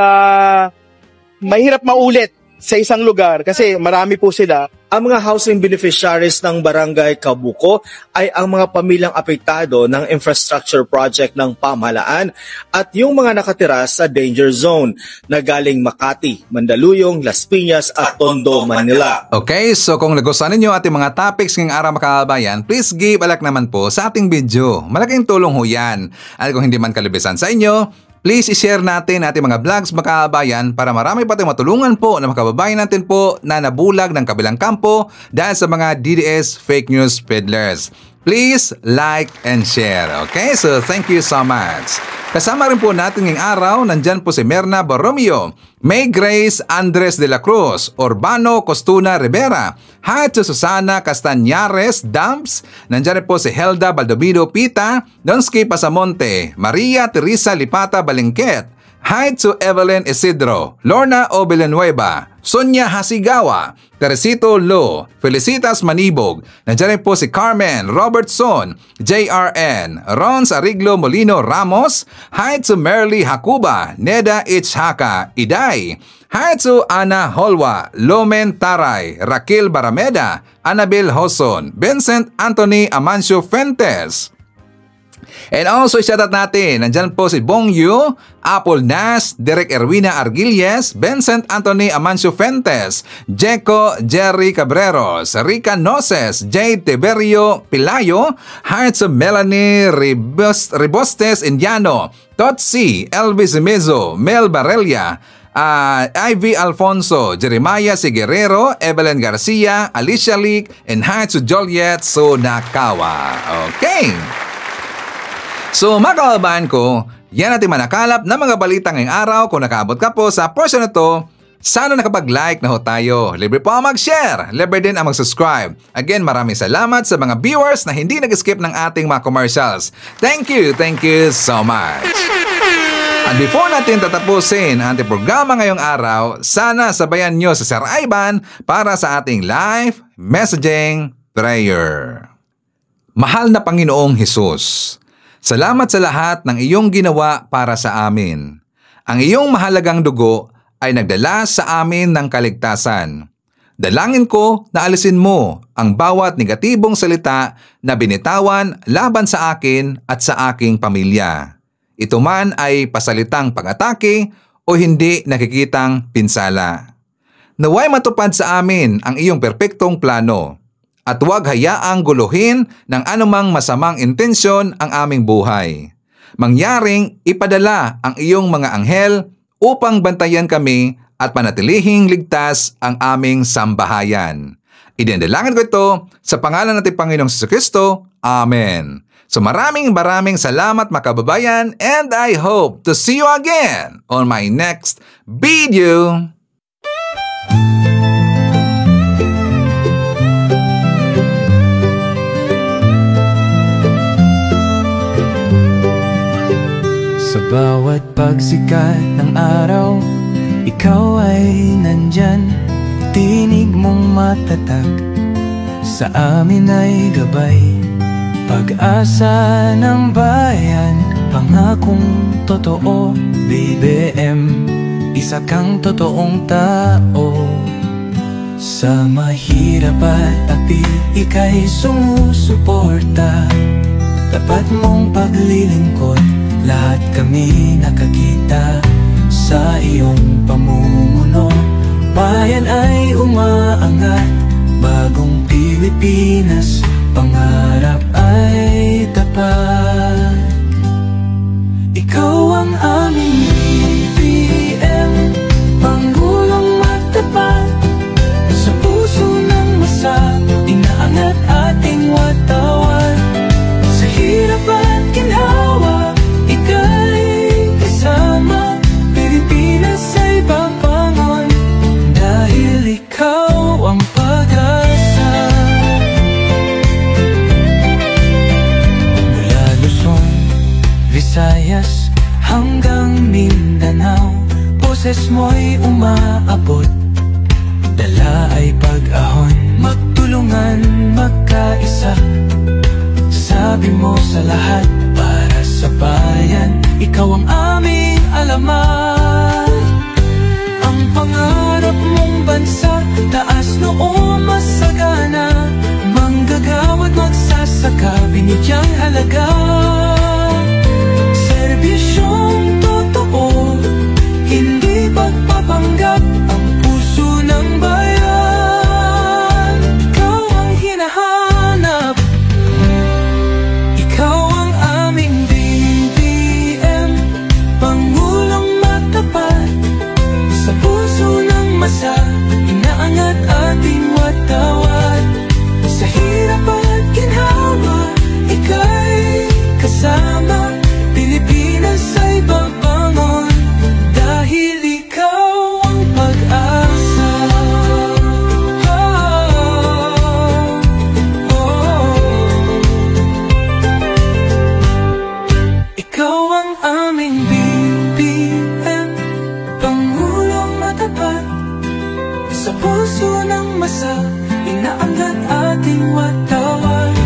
mahirap maulit sa isang lugar kasi marami po sila. Ang mga housing beneficiaries ng Barangay Kabuko ay ang mga pamilyang apektado ng infrastructure project ng pamahalaan at yung mga nakatira sa danger zone na galing Makati, Mandaluyong, Las Piñas at Tondo, Manila. Okay, so kung nagustuhan ninyo ating mga topics ngayong araw mga kababayan, please give a like naman po sa ating video. Malaking tulong ho yan. At kung hindi man kalubisan sa inyo, please i-share natin ating mga vlogs mga kababayan para marami pa tayong matulungan po na mga kababayan natin po na nabulag ng kabilang kampo dahil sa mga DDS fake news peddlers. Please like and share. Okay, so thank you so much. Kasama rin po natin ngayong araw, nandyan po si Merna Borromeo, May Grace Andres de la Cruz, Urbano Costuna Rivera, hi to Susana Castañares Dumps, nandyan rin po si Helda Baldomino Pita, Donsky Pasamonte, Maria Teresa Lipata Balingket, hi to Evelyn Isidro, Lorna O. Villanueva, Sonia Hasigawa, Teresito Lo, Felicitas Manibog, nandiyan rin po si Carmen Robertson, JRN, Rons Ariglo Molino Ramos, hi to Merly Hakuba, Neda Ichhaka, Iday, hi to Ana Holwa, Lomen Taray, Raquel Barameda, Annabel Hoson, Vincent Anthony Amancio Fuentes. And also shoutout natin, nandyan po si Bong Yu, Apple Nas, Derek Erwina Argilles, Vincent Anthony Amancio Fuentes, Jeco Jerry Cabreros, Rica Noses, Jade Tiberio Pilayo, Hearts of Melanie Ribostes Indiano, Totsi, Elvis Mezo, Mel Barelia, Ivy Alfonso, Jeremiah Siguerero, Evelyn Garcia, Alicia Leak, and Hearts of Joliet Sonakawa. Okay. So mga kababayan ko, yan natin manakalap na mga balita ngayong araw. Kung nakaabot ka po sa portion na to, sana nakapag-like na ho tayo. Libre po ang mag-share, libre din ang mag-subscribe. Again, maraming salamat sa mga viewers na hindi nag-skip ng ating mga commercials. Thank you so much. At before natin tatapusin ang ating programa ngayong araw, sana sabayan nyo sa Sir Ivan para sa ating live messaging prayer. Mahal na Panginoong Hesus, salamat sa lahat ng iyong ginawa para sa amin. Ang iyong mahalagang dugo ay nagdala sa amin ng kaligtasan. Dalangin ko na alisin mo ang bawat negatibong salita na binitawan laban sa akin at sa aking pamilya. Ito man ay pasalitang pag-atake o hindi nakikitang pinsala. Naway matupad sa amin ang iyong perpektong plano. At huwag hayaang guluhin ng anumang masamang intensyon ang aming buhay. Mangyaring ipadala ang iyong mga anghel upang bantayan kami at panatilihing ligtas ang aming sambahayan. Idinalangin ko ito sa pangalan natin Panginoong Jesucristo. Amen. So maraming salamat mga kababayan, and I hope to see you again on my next video. Sa bawat pagsikat ng araw, Ikaw ay nandyan, tinig mong matatag, sa amin ay gabay, pag-asa ng bayan, pangakong totoo. BBM, isa kang totoong tao. Sa mahirap at api, ika'y sumusuporta, tapat mong paglilingkod, lahat kami nakakita sa iyong pamumuno. Bayan ay umaangat, bagong Pilipinas, pangarap ay tapat. Ikaw ang aming BBM, Pangulong matapat, sa puso ng masa, inaangat ating watawat. Sa hirap at ginhawa, ika'y kasama, Pilipinas ay babangon, dahil ikaw ang pag-asa. Mula Luzon, Visayas, hanggang Mindanao, boses mo'y umaabot, dala ay pag-ahon, magtulungan, magkaisa. Sabi mo sa lahat, para sa bayan, ikaw ang aming alamat. Ang pangarap mong bansa, taas noo masagana, manggagawa't magsasaka, binigyang halaga. Serbisyong totoo, hindi pagpapanggap, ang puso ng bayan, ikaw ang hinahanap. Ikaw ang aming BBM, Pangulong matapat, sa puso ng masa, inaangat ating watawat. Sa hirap at ginhawa, ika'y kasama, Pilipinas ay babangon, dahil ikaw ang pag-asa. Ikaw ang aming BBM, Pangulong matapat, sa puso ng masa, inaangat ating watawat.